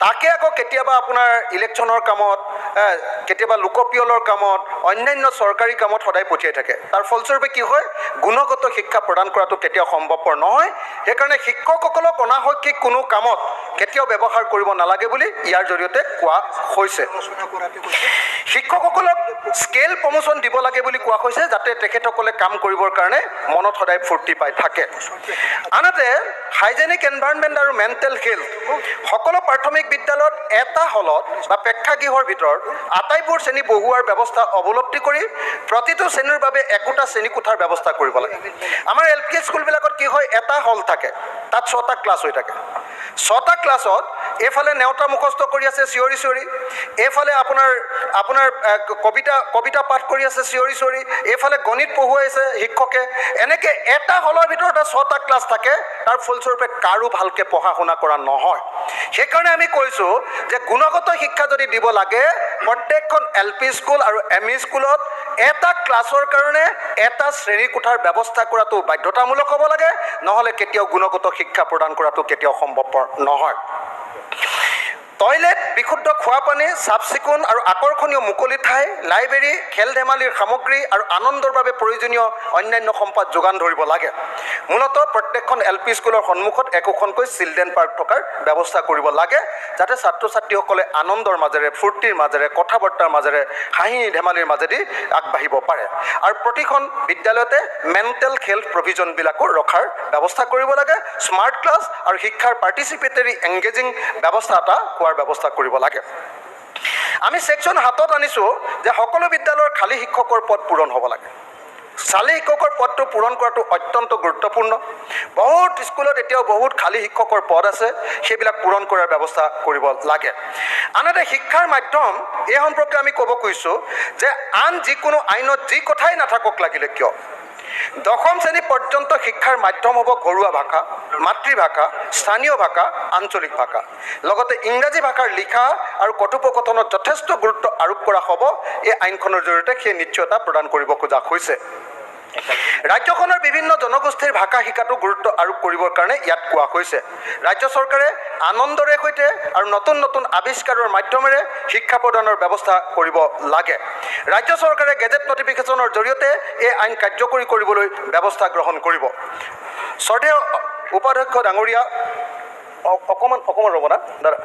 তাকে আকৌ কেতিয়াবা আপোনাৰ ইলেকশ্যনৰ কামত, কেতিয়াবা লোকপিয়লৰ কামত, অন্যান্য চৰকাৰী কামত সদায় পঠিয়াই থাকে। তাৰ ফলস্বৰূপে কি হয়, গুণগত শিক্ষা প্ৰদান কৰাটো কেতিয়াও সম্ভৱপৰ নহয়। সেইকাৰণে শিক্ষকসকলক অনাশৈক্ষিক কোনো কামত কেতিয়াও ব্যৱহাৰ কৰিব নালাগে বুলি ইয়াৰ জৰিয়তে কোৱা হৈছে। শিক্ষকসকলক স্কেল প্ৰমোশ্যন দিব লাগে বুলি কোৱা হৈছে, যাতে তেখেতসকলে কাম কৰিবৰ কাৰণে মনত সদায় ফূৰ্তি পাই থাকে। আনহাতে হাইজেনিক এনভাইৰনমেণ্ট আৰু মেণ্টেল হেল্থ সকলো প্ৰাথমিক বিদ্যালয়ত এটা হলত বা প্ৰেক্ষাগৃহৰ ভিতৰত আটাইবোৰ শ্ৰেণী বহুৱাৰ ব্যৱস্থা অৱলম্বি কৰি প্ৰতিটো শ্ৰেণীৰ বাবে একোটা শ্ৰেণীকোঠাৰ ব্যৱস্থা কৰিব লাগে। আমাৰ LP স্কুলবিলাকত কি হয়, এটা হল থাকে, তাত 6টা ক্লাছ হৈ থাকে। 6টা ক্লাছত এইফালে নেওতা মুখস্থ কৰি আছে চিঞৰি চিঞৰি, এইফালে আপোনাৰ আপোনাৰ কবিতা পাঠ কৰি আছে চিঞৰি চিঞৰি, এইফালে গণিত পঢ়ুৱাইছে শিক্ষকে। এনেকৈ এটা হলৰ ভিতৰত 6টা ক্লাছ থাকে, তাৰ ফলস্বৰূপে কাৰো ভালকৈ পঢ়া শুনা কৰা নহয়। সেইকাৰণে আমি কৈছোঁ যে গুণগত শিক্ষা যদি দিব লাগে, প্ৰত্যেকখন LP স্কুল আৰু ME স্কুলত এটা ক্লাছৰ কাৰণে এটা শ্ৰেণীকোঠাৰ ব্যৱস্থা কৰাটো বাধ্যতামূলক হ'ব লাগে, নহ'লে কেতিয়াও গুণগত শিক্ষা প্ৰদান কৰাটো কেতিয়াও সম্ভৱপৰ নহয়। টয়লেট, বিশুদ্ধ খোৱা পানী, চাফ চিকুণ আৰু আকৰ্ষণীয় মুকলি ঠাই, লাইব্ৰেৰী, খেল ধেমালিৰ সামগ্ৰী আৰু আনন্দৰ বাবে প্ৰয়োজনীয় অন্যান্য সম্পদ যোগান ধৰিব লাগে। মূলতঃ প্ৰত্যেকখন LP স্কুলৰ সন্মুখত একোখনকৈ চিলড্ৰেন পাৰ্ক থকাৰ ব্যৱস্থা কৰিব লাগে, যাতে ছাত্ৰ ছাত্ৰীসকলে আনন্দৰ মাজেৰে, ফূৰ্তিৰ মাজেৰে, কথা বতৰাৰ মাজেৰে, হাঁহি ধেমালিৰ মাজেদি আগবাঢ়িব পাৰে। আৰু প্ৰতিখন বিদ্যালয়তে মেণ্টেল হেল্থ প্ৰভিজনবিলাকো ৰখাৰ ব্যৱস্থা কৰিব লাগে। স্মাৰ্ট ক্লাছ আৰু শিক্ষাৰ পাৰ্টিচিপেটৰী এংগেজিং ব্যৱস্থা এটা হোৱাৰ ব্যৱস্থা কৰিব লাগে। আমি ছেকশ্যন 7ত আনিছোঁ যে সকলো বিদ্যালয়ৰ খালী শিক্ষকৰ পদ পূৰণ হ'ব লাগে। খালী শিক্ষকৰ পদটো পূৰণ কৰাটো অত্যন্ত গুৰুত্বপূৰ্ণ। বহুত স্কুলত এতিয়াও বহুত খালী শিক্ষকৰ পদ আছে, সেইবিলাক পূৰণ কৰাৰ ব্যৱস্থা কৰিব লাগে। আনহাতে শিক্ষাৰ মাধ্যম এই সম্পৰ্কে আমি ক'ব খুজিছোঁ যে আন যিকোনো আইনত যি কথাই নাথাকক লাগিলে কিয়, 10ম শ্ৰেণী পৰ্যন্ত শিক্ষাৰ মাধ্যম হ'ব ঘৰুৱা ভাষা, মাতৃভাষা, স্থানীয় ভাষা, আঞ্চলিক ভাষা। লগতে ইংৰাজী ভাষাৰ লিখা আৰু কথোপকথনত যথেষ্ট গুৰুত্ব আৰোপ কৰা হ'ব। এই আইনখনৰ জৰিয়তে সেই নিশ্চয়তা প্ৰদান কৰিব খোজা হৈছে। ৰাজ্যখনৰ বিভিন্ন জনগোষ্ঠীৰ ভাষা শিকাটো গুৰুত্ব আৰোপ কৰিবৰ কাৰণে ইয়াত কোৱা হৈছে। ৰাজ্য চৰকাৰে আনন্দৰে সৈতে আৰু নতুন নতুন আৱিষ্কাৰৰ মাধ্যমেৰে শিক্ষা প্ৰদানৰ ব্যৱস্থা কৰিব লাগে। ৰাজ্য চৰকাৰে গেজেট নটিফিকেশ্যনৰ জৰিয়তে এই আইন কাৰ্যকৰী কৰিবলৈ ব্যৱস্থা গ্ৰহণ কৰিব। শ্ৰদ্ধেয় উপাধ্যক্ষ ডাঙৰীয়া, অকণমান ৰ'ব না দাদা।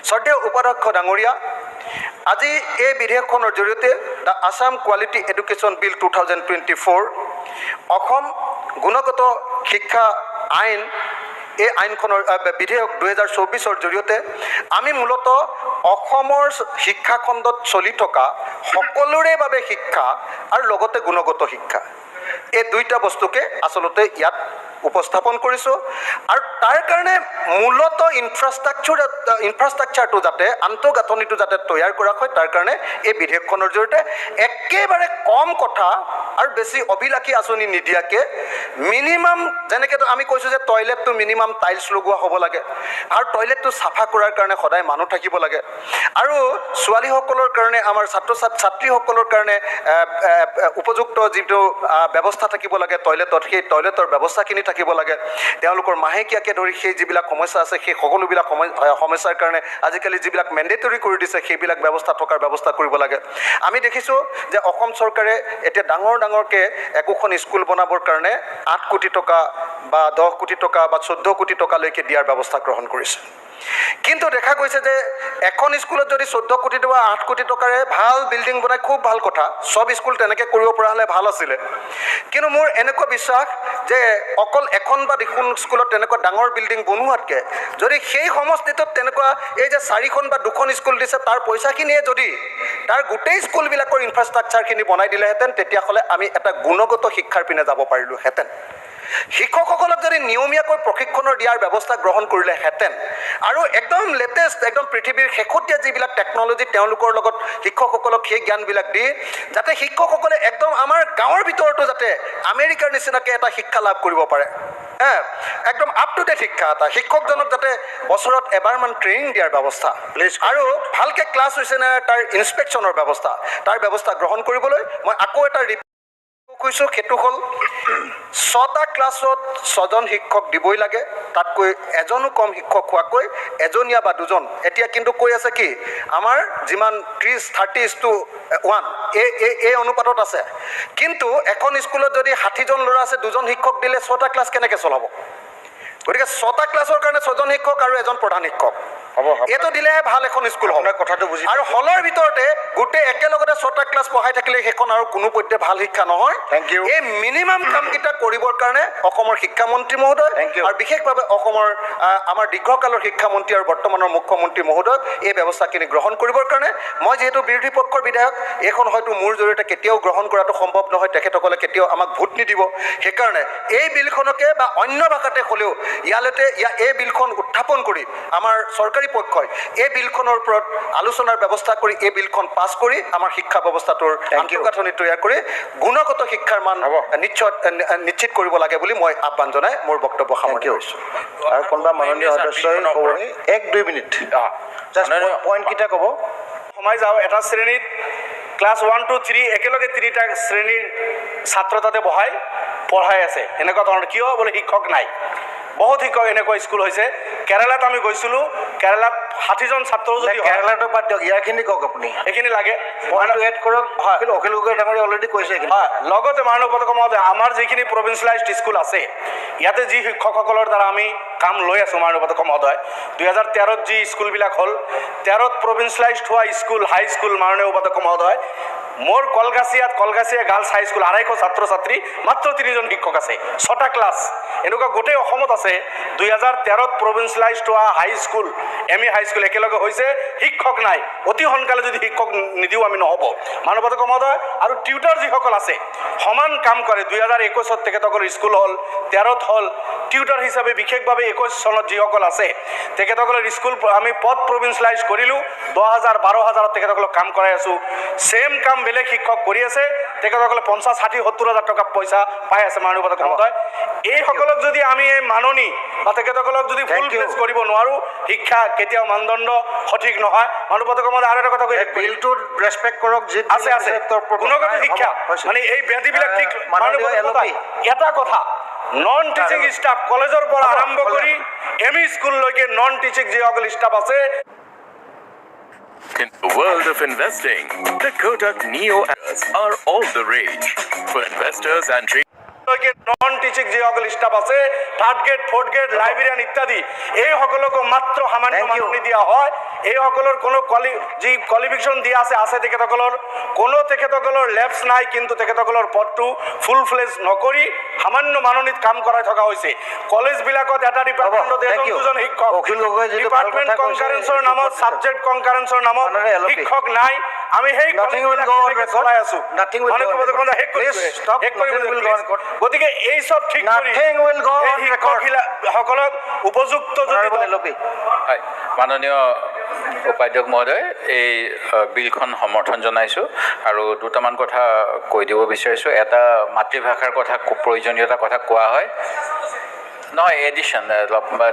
শ্ৰদ্ধেয় উপাধ্যক্ষ ডাঙৰীয়া, আজি এই বিধেয়কখনৰ জৰিয়তে দ্য আছাম কোৱালিটি এডুকেশ্যন বিল 2024 অসম গুণগত শিক্ষা আইন, এই আইনখনৰ বিধেয়ক 2024ৰ জৰিয়তে আমি মূলতঃ অসমৰ শিক্ষাখণ্ডত চলি থকা সকলোৰে বাবে শিক্ষা আৰু লগতে গুণগত শিক্ষা, এই দুইটা বস্তুকে আচলতে ইয়াত উপস্থাপন কৰিছোঁ। আৰু তাৰ কাৰণে মূলতঃ ইনফ্ৰাষ্ট্ৰাকচাৰটো যাতে, আন্তঃগাঁথনিটো যাতে তৈয়াৰ কৰা হয়, তাৰ কাৰণে এই বিধেয়কখনৰ জৰিয়তে একেবাৰে কম কথা আৰু বেছি অভিলাষী আঁচনি নিদিয়াকৈ মিনিমাম, যেনেকৈ আমি কৈছোঁ যে টয়লেটটো মিনিমাম টাইলছ লগোৱা হ'ব লাগে, আৰু টয়লেটটো চাফা কৰাৰ কাৰণে সদায় মানুহ থাকিব লাগে, আৰু ছোৱালীসকলৰ কাৰণে, আমাৰ ছাত্ৰীসকলৰ কাৰণে উপযুক্ত যিটো ব্যৱস্থা থাকিব লাগে টয়লেটত, সেই টয়লেটৰ ব্যৱস্থাখিনি থাকিব লাগে। তেওঁলোকৰ মাহেকীয়াকৈ ধৰি সেই যিবিলাক সমস্যা আছে, সেই সকলোবিলাক সমস্যাৰ কাৰণে আজিকালি যিবিলাক মেণ্ডেটৰী কৰি দিছে, সেইবিলাক ব্যৱস্থা থকাৰ ব্যৱস্থা কৰিব লাগে। আমি দেখিছোঁ যে অসম চৰকাৰে এতিয়া ডাঙৰকৈ একোখন স্কুল বনাবৰ কাৰণে 8 কোটি টকা বা 10 কোটি টকা বা 14 কোটি টকালৈকে দিয়াৰ ব্যৱস্থা গ্ৰহণ কৰিছে। কিন্তু দেখা গৈছে যে এখন স্কুলত যদি 14 কোটি টকা 8 কোটি টকাৰে ভাল বিল্ডিং বনাই, খুব ভাল কথা, চব স্কুল তেনেকৈ কৰিব পৰা হ'লে ভাল আছিলে। কিন্তু মোৰ এনেকুৱা বিশ্বাস যে অকল এখন বা দুখন স্কুলত তেনেকুৱা ডাঙৰ বিল্ডিং বনোৱাতকৈ যদি সেই সমষ্টিটোত তেনেকুৱা এই যে 4খন বা 2খন স্কুল দিছে, তাৰ পইচাখিনিয়ে যদি তাৰ গোটেই স্কুলবিলাকৰ ইনফ্ৰাষ্ট্ৰাকচাৰখিনি বনাই দিলেহেঁতেন, তেতিয়াহ'লে আমি এটা গুণগত শিক্ষাৰ পিনে যাব পাৰিলোহেঁতেন। শিক্ষকসকলক যদি নিয়মীয়াকৈ প্ৰশিক্ষণৰ দিয়াৰ ব্যৱস্থা গ্ৰহণ কৰিলেহেঁতেন, আৰু একদম লেটেষ্ট, একদম পৃথিৱীৰ শেহতীয়া যিবিলাক টেকন'লজি, তেওঁলোকৰ লগত শিক্ষকসকলক সেই জ্ঞানবিলাক দি যাতে শিক্ষকসকলে একদম আমাৰ গাঁৱৰ ভিতৰতো যাতে আমেৰিকাৰ নিচিনাকৈ এটা শিক্ষা লাভ কৰিব পাৰে, একদম আপ টু ডেট শিক্ষা এটা, শিক্ষকজনক যাতে বছৰত এবাৰমান ট্ৰেইনিং দিয়াৰ ব্যৱস্থা, আৰু ভালকৈ ক্লাছ হৈছে নে তাৰ ইনস্পেকশ্যনৰ ব্যৱস্থা, তাৰ ব্যৱস্থা গ্ৰহণ কৰিবলৈ মই আকৌ এটা কৈছোঁ, সেইটো হ'ল 6টা ক্লাছত 6জন শিক্ষক দিবই লাগে, তাতকৈ এজনো কম শিক্ষক হোৱাকৈ এজনীয়া বা দুজন। এতিয়া কিন্তু কৈ আছে কি, আমাৰ যিমান 30:1 এই অনুপাতত আছে, কিন্তু এখন স্কুলত যদি 60জন ল'ৰা আছে, 2জন শিক্ষক দিলে 6টা ক্লাছ কেনেকৈ চলাব? গতিকে 6টা ক্লাছৰ কাৰণে 6জন শিক্ষক আৰু এজন প্ৰধান শিক্ষক। এইটো দিলেহে ভাল এখন স্কুল হ'ব। কথাটো বুজি আৰু হলৰ ভিতৰতে গোটেই একেলগতে 6টা ক্লাছ পঢ়াই থাকিলে সেইখন আৰু কোনো পধ্যে ভাল শিক্ষা নহয়। Thank you. এই মিনিমাম কামকেইটা কৰিবৰ কাৰণে অসমৰ শিক্ষামন্ত্ৰী মহোদয় Thank you. আৰু বিশেষভাৱে অসমৰ আমাৰ দীৰ্ঘকালৰ শিক্ষামন্ত্ৰী আৰু বৰ্তমানৰ মুখ্যমন্ত্ৰী মহোদয়ক এই ব্যৱস্থাখিনি গ্ৰহণ কৰিবৰ কাৰণে মই যিহেতু বিৰোধী পক্ষৰ বিধায়ক এইখন হয়তো মোৰ জৰিয়তে কেতিয়াও গ্ৰহণ কৰাটো সম্ভৱ নহয়, তেখেতসকলে কেতিয়াও আমাক ভোট নিদিব। সেইকাৰণে এই বিলখনকে বা অন্য ভাষাতে হ'লেও এই বিলখন উত্থাপন কৰি আমাৰ চৰকাৰী পক্ষই এই বিলখনৰ ওপৰত আলোচনাৰ ব্যৱস্থা কৰি এই বিলখন পাছ কৰি আমাৰ শিক্ষা ব্যৱস্থাটোৰ আন্তঃগাঁথনি তৈয়াৰ কৰি গুণগত শিক্ষাৰ মান নিশ্চিত কৰিব লাগে বুলি মই আহ্বান জনাই মোৰ বক্তব্য সামৰণি কৰিছোঁ। আৰু কোনোবা মাননীয় সদস্যই ক'ব 1-2 মিনিট পইণ্টকেইটা ক'ব। সোমাই যাওঁ এটা শ্ৰেণীত ক্লাছ 1 to 3 একেলগে 3টা শ্ৰেণীৰ ছাত্ৰ তাতে পঢ়াই আছে। এনেকুৱা ধৰণৰ কিয় বোলে শিক্ষক নাই। বহুত শিক্ষক এনেকুৱা স্কুল হৈছে। কেৰালাত আমি গৈছিলোঁ, কেৰালাত 60জন ছাত্ৰ যদি হয়, কেৰালাটো বাদ দিয়ক, ইয়াৰখিনি কওক আপুনি। এইখিনি লাগে এড কৰক। অখিল গগৈ ডাঙৰীয়া অলৰেডি কৈছে এইখিনি। হয়, লগতে মাননীয় পদক মহোদয় আমাৰ যিখিনি প্ৰভিন্সিয়েলাইজড স্কুল আছে ইয়াতে যি শিক্ষকসকলৰ দ্বাৰা আমি কাম লৈ আছোঁ মাননীয় পদক মহোদয় 2013ত যি স্কুলবিলাক হ'ল 13ত প্ৰভিন্সিয়েলাইজড হোৱা স্কুল হাই স্কুল মাননীয় পদক মহোদয় মোৰ কলগাছিয়া গাৰ্লছ হাই স্কুল 250 ছাত্ৰ ছাত্ৰী মাত্ৰ 3জন শিক্ষক আছে 6টা ক্লাছ। এনেকুৱা গোটেই অসমত আছে 2013ত প্ৰভিন্সিয়েলাইজড হোৱা হাই স্কুল এম ই হাই স্কুল একেলগে হৈছে, শিক্ষক নাই। অতি সোনকালে যদি শিক্ষক নিদিওঁ আমি নহ'ব মাননীয় পদক মহোদয়। আৰু টিউটৰ যিসকল আছে সমান কাম কৰে। 2021ত তেখেতসকলৰ স্কুল হ'ল, 13ত হ'ল। টিউটৰ হিচাপে বিশেষভাৱে 21 চনত যিসকল আছে তেখেতসকলৰ স্কুল আমি পদ প্ৰভিন্সিয়েলাইজ কৰিলোঁ 10,000 12,000ত তেখেতসকলক কাম কৰাই আছোঁ। ছেম কাম বেলেগ শিক্ষক কৰি আছে, তেখেতসকলে 50, 60, 70,000 টকা পইচা পাই আছে মাননীয় পদক মহোদয়। এইসকলক যদি আমি এই মাননি বা তেখেতসকলক যদি ফুল প্লেচ কৰিব নোৱাৰোঁ শিক্ষা কেতিয়াও মানদণ্ড সঠিক নহয়। মাননীয় পদক মহোদয় আৰু এটা কথা কৈ বিলটোত ৰেচপেক্ট কৰক। আছে গুণগত শিক্ষা মানে এই ব্যাধিবিলাক ঠিক। এটা কথা নন টিচিং ষ্টাফ কলেজৰ পৰা আৰম্ভ কৰি এম ই স্কুললৈকে নন টিচিং যিসকল ষ্টাফ আছে। In the world of investing, the Kotak Neo apps are all the rage. For investors and traders, non teaching যিসকল ষ্টাফ আছে 3rd grade 4th grade librarian ইত্যাদি এইসকলকো মাত্ৰ সামান্য মাননি দিয়া হয়। এইসকলৰ কোনো যি কোৱালিফিকেশ্যন দিয়া আছে তেখেতসকলৰ তেখেতসকলৰ লেবছ নাই, কিন্তু তেখেতসকলৰ পদটো ফুল ফ্লেজ নকৰি সামান্য মাননিত কাম কৰাই থকা হৈছে। কলেজবিলাকত এটা ডিপাৰ্টমেণ্টত 1-2জন শিক্ষক, ডিপাৰ্টমেণ্ট কনকাৰেন্সৰ নামত ছাবজেক্ট কনকাৰেন্সৰ নামত শিক্ষক নাই। আমি সেই চলাই আছোঁ। গতিকে এই চব ঠিক শিক্ষকসকলক উপযুক্ত মাননীয় উপাধ্যক্ষ মহোদয় এই বিলখন সমৰ্থন জনাইছোঁ আৰু দুটামান কথা কৈ দিব বিচাৰিছোঁ। এটা মাতৃভাষাৰ কথা প্ৰয়োজনীয়তাৰ কথা কোৱা হয় নহয়, এডিশ্যন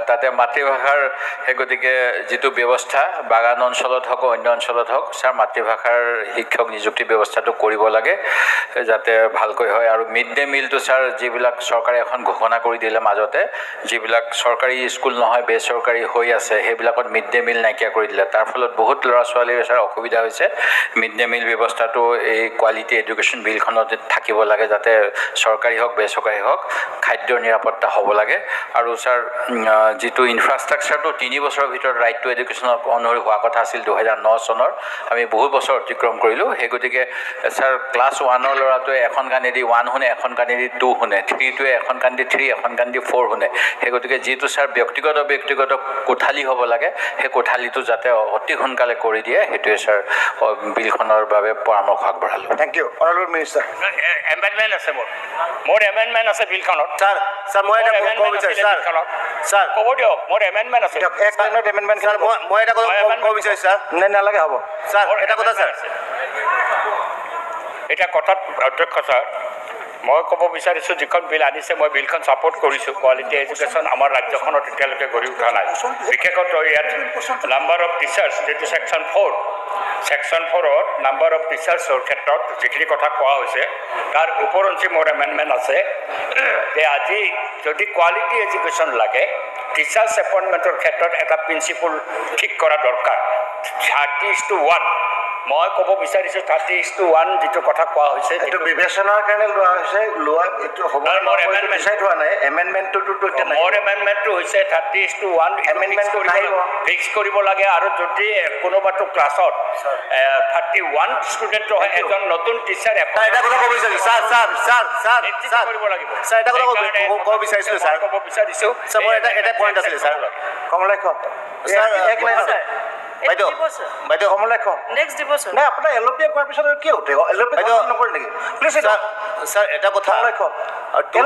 তাতে মাতৃভাষাৰ সেই গতিকে যিটো ব্যৱস্থা বাগান অঞ্চলত হওক অন্য অঞ্চলত হওক ছাৰ মাতৃভাষাৰ শিক্ষক নিযুক্তি ব্যৱস্থাটো কৰিব লাগে যাতে ভালকৈ হয়। আৰু মিড ডে মিলটো ছাৰ যিবিলাক চৰকাৰে এখন ঘোষণা কৰি দিলে মাজতে, যিবিলাক চৰকাৰী স্কুল নহয় বেচৰকাৰী হৈ আছে সেইবিলাকত মিড ডে মিল নাইকিয়া কৰি দিলে। তাৰ ফলত বহুত ল'ৰা ছোৱালীৰ ছাৰ অসুবিধা হৈছে। মিড ডে মিল ব্যৱস্থাটো এই কোৱালিটি এডুকেশ্যন বিলখনত থাকিব লাগে, যাতে চৰকাৰী হওক বেচৰকাৰী হওক খাদ্যৰ নিৰাপত্তা হ'ব লাগে। আৰু ছাৰ যিটো ইনফ্ৰাষ্ট্ৰাকচাৰটো 3 বছৰৰ ভিতৰত ৰাইট টু এডুকেশ্যনৰ অনুসৰি হোৱা কথা আছিল 2009 চনৰ, আমি বহু বছৰ অতিক্ৰম কৰিলোঁ। সেই গতিকে ছাৰ ক্লাছ 1ৰ ল'ৰাটোৱে এখন কাণেদি 1 শুনে, এখন কাণেদি 2 শুনে, 3টোৱে এখন কাণেদি 3, এখন কাণেদি 4 শুনে। সেই গতিকে যিটো ছাৰ ব্যক্তিগত কোঠালি হ'ব লাগে সেই কোঠালিটো যাতে অতি সোনকালে কৰি দিয়ে সেইটোৱে ছাৰ বিলখনৰ বাবে পৰামৰ্শ আগবঢ়ালোঁ। Thank you. Honourable minister. Amendment আছে মোৰ এমেণ্ডমেণ্ট আছে বিলখনত। ছাৰ মই এটা ক'ব বিচাৰিছোঁ। ছাৰ ক'ব দিয়ক, মোৰ এমেণ্ডমেণ্ট আছে। এক লাইনত এমেণ্ডমেণ্ট। ছাৰ মই এটা কথা ক'ব বিচাৰিছোঁ। ছাৰ নালাগে হ'ব। ছাৰ এটা কথা ছাৰ এতিয়া কথাত অধ্যক্ষ ছাৰ মই ক'ব বিচাৰিছোঁ যিখন বিল আনিছে মই বিলখন ছাপোৰ্ট কৰিছোঁ। কোৱালিটি এডুকেশ্যন আমাৰ ৰাজ্যখনত এতিয়ালৈকে গঢ়ি উঠা নাই। বিশেষত ইয়াত নাম্বাৰ অফ টিচাৰ্ছ যিটো ছেকশ্যন 4ত নাম্বাৰ অফ টিচাৰ্ছৰ ক্ষেত্ৰত যিখিনি কথা কোৱা হৈছে তাৰ ওপৰঞ্চি মোৰ এমেণ্ডমেণ্ট আছে যে আজি যদি কোৱালিটি এডুকেশ্যন লাগে টিচাৰ্ছ এপইণ্টমেণ্টৰ ক্ষেত্ৰত এটা প্ৰিন্সিপল ঠিক কৰা দৰকাৰ। 30:1 মই ক'ব বিচাৰিছোঁ 30:1 যিটো কথা কোৱা হৈছে এইটো বিবেচনাৰ কাৰণে লোৱা হৈছে এইটো হ'ব নহয়, মোৰ amendment- ডিচাইড হোৱা নাই এমেণ্ডমেণ্টটোতো এতিয়া নাই মোৰ এমেণ্ডমেণ্টটো হৈছে 30:1 Amendment নাহিব। ফিক্স কৰিব লাগে আৰু যদি কোনোবাটো ক্লাছত 31 ষ্টুডেণ্ট হয় এজন নতুন টিচাৰ এটা কথা ক'ব বিচাৰিছোঁ ছাৰ কৰিব লাগিব ছাৰ এটা কথা ক'ব বিচাৰিছিলোঁ ছাৰ ক'ব বিচাৰিছোঁ ছাৰ মোৰ এটা পইণ্ট আছিলে ছাৰ কমলাক্ষ ছাৰ এক লাইন বাইদেউ কমলাক্ষ নেক্সট দিব ছাৰ নাই আপোনাৰ LOP কোৱাৰ পিছত আৰু কি উঠে LOP বাইদেউ, নকৰে নেকি প্লিজ ছাৰ এটা কথা কমলাক্ষ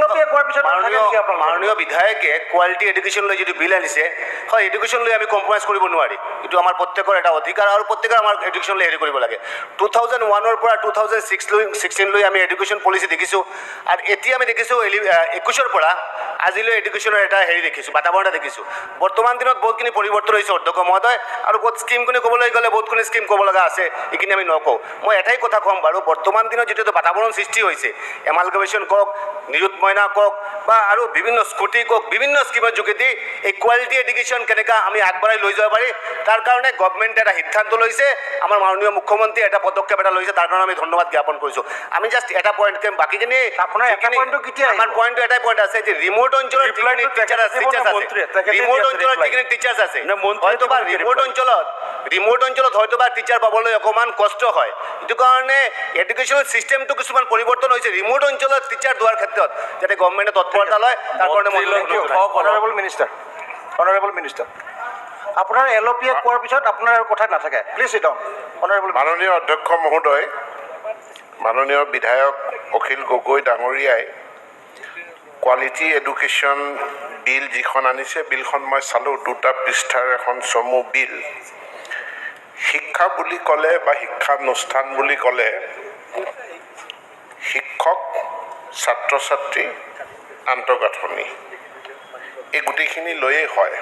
LOP কোৱাৰ পিছত আৰু থাকে নেকি আপোনালোকৰ? মাননীয় বিধায়কে কোৱালিটি এডুকেশ্যন লৈ যিটো বিল আনিছে হয় এডুকেশ্যন লৈ আমি কম্প্ৰমাইজ কৰিব নোৱাৰি এইটো আমাৰ প্ৰত্যেকৰ এটা অধিকাৰ আৰু প্ৰত্যেকৰ আমাৰ এডুকেশ্যন লৈ হেৰি কৰিব লাগে 2001 পৰা 2016 লৈ আমি এডুকেশ্যন পলিচি দেখিছোঁ আৰু এতিয়া আমি দেখিছোঁ 21 পৰা আজিলৈ এডুকেশ্যনৰ এটা হেৰি দেখিছোঁ বাতাবৰণ এটা দেখিছোঁ বৰ্তমান দিনত বহুতখিনি পৰিৱৰ্তন হৈছে অধ্যক্ষ মহোদয় আৰু বহুত স্কিমখিনি ক'বলৈ গ'লে বহুতখিনি স্কিম ক'ব লগা আছে এইখিনি আমি নকওঁ মই এটাই কথা ক'ম বাৰু বৰ্তমান দিনত যিটো এটা বাতাবৰণ সৃষ্টি হৈছে এমালগামেশ্যন কওক নিযুত মইনা কওক বা আৰু বিভিন্ন স্কুটি কওক বিভিন্ন স্কিমৰ যোগেদি এই কোৱালিটি এডুকেশ্যন কেনেকৈ আমি আগবঢ়াই লৈ যাব পাৰি তাৰ কাৰণে গভৰ্ণমেণ্টে এটা সিদ্ধান্ত লৈছে আমাৰ মাননীয় মুখ্যমন্ত্ৰীয়ে এটা পদক্ষেপ এটা লৈছে তাৰ কাৰণে আমি ধন্যবাদ জ্ঞাপন কৰিছোঁ আমি জাষ্ট এটা পইণ্ট কৰিম বাকীখিনি আপোনাৰ এটা পইণ্টটো কেতিয়া আমাৰ পইণ্টটো এটাই পইণ্ট আছে যে ৰিমোট অঞ্চলত যিখিনি টিচাৰ আছে ৰিমোট অঞ্চলত যিখিনি টিচাৰ্ছ আছে হয়তো বা ৰিমোট অঞ্চলত হয়তো বা টিচাৰ পাবলৈ অকণমান কষ্ট হয় সেইটো কাৰণে এডুকেশ্যনেল চিষ্টেমটো কিছুমান পৰিৱৰ্তন হৈছে ৰিমোট অঞ্চলত টিচাৰ দিয়াৰ ক্ষেত্ৰত যাতে গভৰ্ণমেণ্টে তৎপৰতা লয় তাৰ কাৰণে মই অনাৰেবল মিনিষ্টাৰ আপোনাৰ LOP কোৱাৰ পিছত আপোনাৰ আৰু কথা নাথাকে প্লিজ চিট ডাউন অনাৰেবল মাননীয় অধ্যক্ষ মহোদয় মাননীয় বিধায়ক অখিল গগৈ ডাঙৰীয়াই কোৱালিটি এডুকেশ্যন বিল যিখন আনিছে বিলখন মই চালোঁ 2টা পৃষ্ঠাৰ এখন চমু বিল শিক্ষা বুলি ক'লে বা শিক্ষানুষ্ঠান বুলি ক'লে শিক্ষক ছাত্ৰ ছাত্ৰী আন্তঃগাঁথনি এই গোটেইখিনি লৈয়ে হয়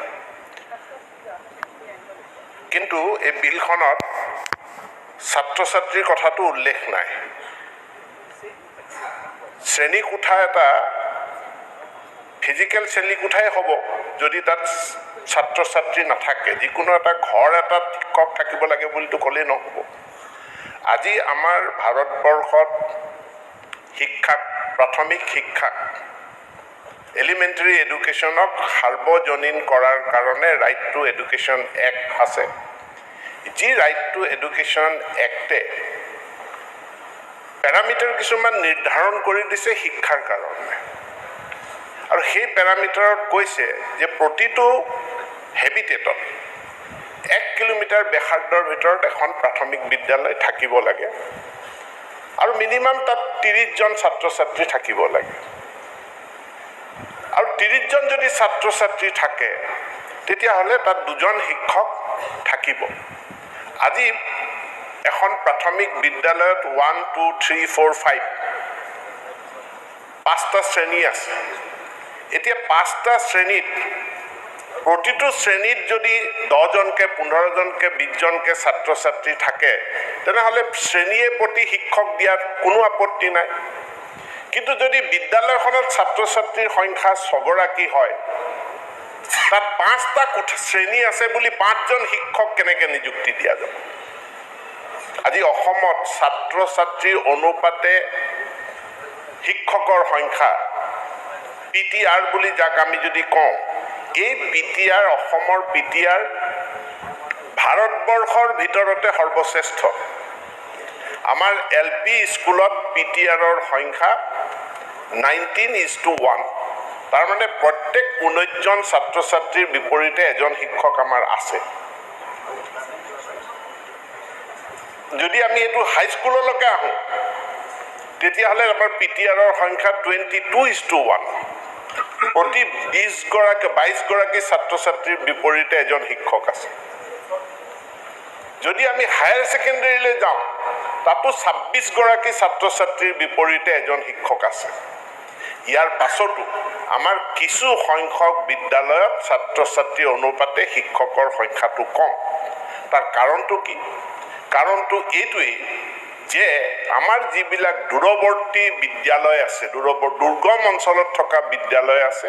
কিন্তু এই বিলখনত ছাত্ৰ ছাত্ৰীৰ কথাটো উল্লেখ নাই শ্ৰেণীকোঠা এটা ফিজিকেল শ্ৰেণীকোঠাই হ'ব যদি তাত ছাত্ৰ ছাত্ৰী নাথাকে যিকোনো এটা ঘৰ এটাত শিক্ষক থাকিব লাগে বুলিতো ক'লেই নহ'ব আজি আমাৰ ভাৰতবৰ্ষত শিক্ষাক প্ৰাথমিক শিক্ষাক এলিমেণ্টাৰী এডুকেশ্যনক সাৰ্বজনীন কৰাৰ কাৰণে ৰাইট টু এডুকেশ্যন এক্ট আছে যি ৰাইট টু এডুকেশ্যন এক্টে পেৰামিটাৰ কিছুমান নিৰ্ধাৰণ কৰি দিছে শিক্ষাৰ কাৰণে আৰু সেই পেৰামিটাৰত কৈছে যে প্ৰতিটো হেবিটেটত 1 কিলোমিটাৰ ব্যাসাৰ্ধৰ ভিতৰত এখন প্ৰাথমিক বিদ্যালয় থাকিব লাগে আৰু মিনিমাম তাত 30জন ছাত্ৰ ছাত্ৰী থাকিব লাগে আৰু 30জন যদি ছাত্ৰ ছাত্ৰী থাকে তেতিয়াহ'লে তাত 2জন শিক্ষক থাকিব আজি এখন প্ৰাথমিক বিদ্যালয়ত 1, 2, 3, 4, 5 5টা শ্ৰেণী আছে এতিয়া 5টা শ্ৰেণীত প্ৰতিটো শ্ৰেণীত যদি 10জনকৈ 15জনকৈ 20জনকৈ ছাত্ৰ ছাত্ৰী থাকে তেনেহ'লে শ্ৰেণীয়ে প্ৰতি শিক্ষক দিয়াত কোনো আপত্তি নাই কিন্তু যদি বিদ্যালয়খনত ছাত্ৰ ছাত্ৰীৰ সংখ্যা 6গৰাকী হয় তাত 5টা শ্ৰেণী আছে বুলি 5জন শিক্ষক কেনেকৈ নিযুক্তি দিয়া যাব আজি অসমত ছাত্ৰ ছাত্ৰীৰ অনুপাতে শিক্ষকৰ সংখ্যা PTR বুলি যাক আমি যদি কওঁ এই PTR অসমৰ PTR ভাৰতবৰ্ষৰ ভিতৰতে সৰ্বশ্ৰেষ্ঠ আমাৰ LP স্কুলত PTRৰ সংখ্যা 19:1 তাৰ মানে প্ৰত্যেক 19জন ছাত্ৰ ছাত্ৰীৰ বিপৰীতে এজন শিক্ষক আমাৰ আছে যদি আমি এইটো হাইস্কুললৈকে আহোঁ তেতিয়াহ'লে আমাৰ PTRৰ সংখ্যা 22:1 প্ৰতি 22গৰাকী ছাত্ৰ ছাত্ৰীৰ বিপৰীতে এজন শিক্ষক আছে যদি আমি হায়াৰ ছেকেণ্ডেৰীলৈ যাওঁ তাতো 26গৰাকী ছাত্ৰ ছাত্ৰীৰ বিপৰীতে এজন শিক্ষক আছে ইয়াৰ পাছতো আমাৰ কিছু সংখ্যক বিদ্যালয়ত ছাত্ৰ ছাত্ৰীৰ অনুপাতে শিক্ষকৰ সংখ্যাটো কম তাৰ কাৰণটো কি কাৰণটো এইটোৱেই যে আমাৰ যিবিলাক দূৰৱৰ্তী বিদ্যালয় আছে, দুৰ্গম অঞ্চলত থকা বিদ্যালয় আছে,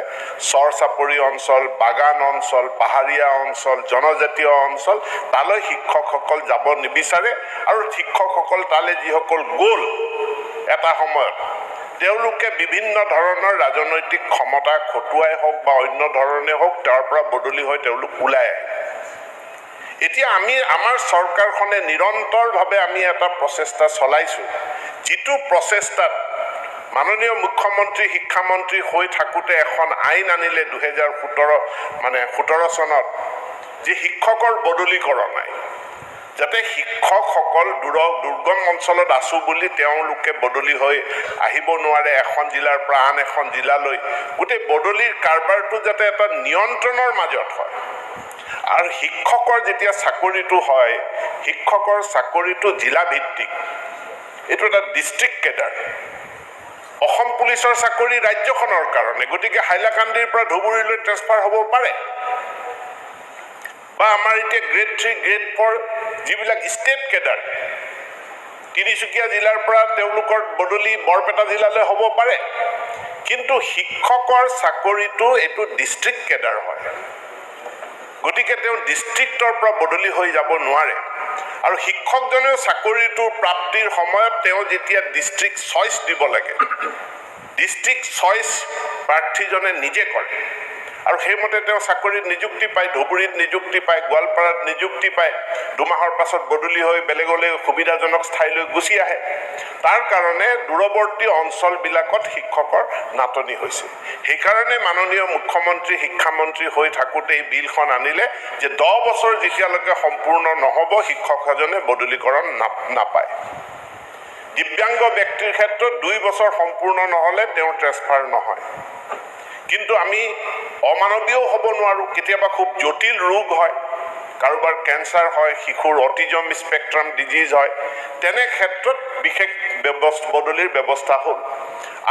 চৰ চাপৰি অঞ্চল, বাগান অঞ্চল, পাহাৰীয়া অঞ্চল, জনজাতীয় অঞ্চল, তালৈ শিক্ষকসকল যাব নিবিচাৰে। আৰু শিক্ষকসকল তালৈ যিসকল গ'ল এটা সময়ত, তেওঁলোকে বিভিন্ন ধৰণৰ ৰাজনৈতিক ক্ষমতা খটুৱাই হওক বা অন্য ধৰণে হওক তাৰ পৰা বদলি হৈ তেওঁলোক ওলাই আহে। এতিয়া আমাৰ চৰকাৰখনে নিৰন্তৰভাৱে আমি এটা প্ৰচেষ্টা চলাইছোঁ, যিটো প্ৰচেষ্টাত মাননীয় মুখ্যমন্ত্ৰী শিক্ষামন্ত্ৰী হৈ থাকোঁতে এখন আইন আনিলে 2017 চনত, যে শিক্ষকৰ বদলীকৰণ আইন, যাতে শিক্ষকসকল দুৰ্গম অঞ্চলত আছোঁ বুলি তেওঁলোকে বদলি হৈ আহিব নোৱাৰে এখন জিলাৰ পৰা আন এখন জিলালৈ। গোটেই বদলিৰ কাৰবাৰটো যাতে এটা নিয়ন্ত্ৰণৰ মাজত হয়। আৰু শিক্ষকৰ যেতিয়া চাকৰিটো হয়, শিক্ষকৰ চাকৰিটো জিলা ভিত্তিক, এইটো এটা ডিষ্ট্ৰিক্ট কেডাৰ। অসম পুলিচৰ চাকৰি ৰাজ্যখনৰ কাৰণে, গতিকে হাইলাকান্দিৰ পৰা ধুবুৰীলৈ ট্ৰেন্সফাৰ হ'ব পাৰে। বা আমাৰ এতিয়া গ্ৰেড 3, গ্ৰেড 4 যিবিলাক ষ্টেট কেডাৰ, তিনিচুকীয়া জিলাৰ পৰা তেওঁলোকৰ বদলি বৰপেটা জিলালৈ হ'ব পাৰে। কিন্তু শিক্ষকৰ চাকৰিটো এইটো ডিষ্ট্ৰিক্ট কেডাৰ হয়, গতিকে তেওঁ ডিষ্ট্ৰিক্টৰ পৰা বদলি হৈ যাব নোৱাৰে। আৰু শিক্ষকজনেও চাকৰিটোৰ প্ৰাপ্তিৰ সময়ত তেওঁ যেতিয়া ডিষ্ট্ৰিক্ট চইচ দিব লাগে, ডিষ্ট্ৰিক্ট চইচ প্ৰাৰ্থীজনে নিজে কৰে। আৰু সেইমতে তেওঁ চাকৰিত নিযুক্তি পায়, ধুবুৰীত নিযুক্তি পায়, গোৱালপাৰাত নিযুক্তি পায়, দুমাহৰ পাছত বদলি হৈ বেলেগলৈ সুবিধাজনক ঠাইলৈ গুচি আহে। তাৰ কাৰণে দূৰৱৰ্তী অঞ্চলবিলাকত শিক্ষকৰ নাটনি হৈছে। সেইকাৰণে মাননীয় মুখ্যমন্ত্ৰী শিক্ষামন্ত্ৰী হৈ থাকোঁতে এই বিলখন আনিলে যে 10 বছৰ যেতিয়ালৈকে সম্পূৰ্ণ নহ'ব শিক্ষক এজনে বদলীকৰণ নাপায়। দিব্যাংগ ব্যক্তিৰ ক্ষেত্ৰত 2 বছৰ সম্পূৰ্ণ নহ'লে তেওঁৰ ট্ৰেন্সফাৰ নহয়। কিন্তু আমি অমানৱীয় হ'ব নোৱাৰোঁ। কেতিয়াবা খুব জটিল ৰোগ হয়, কাৰোবাৰ কেঞ্চাৰ হয়, শিশুৰ অটিজম স্পেক্ট্ৰাম ডিজিজ হয়, তেনে ক্ষেত্ৰত বিশেষ বদলিৰ ব্যৱস্থা হ'ল।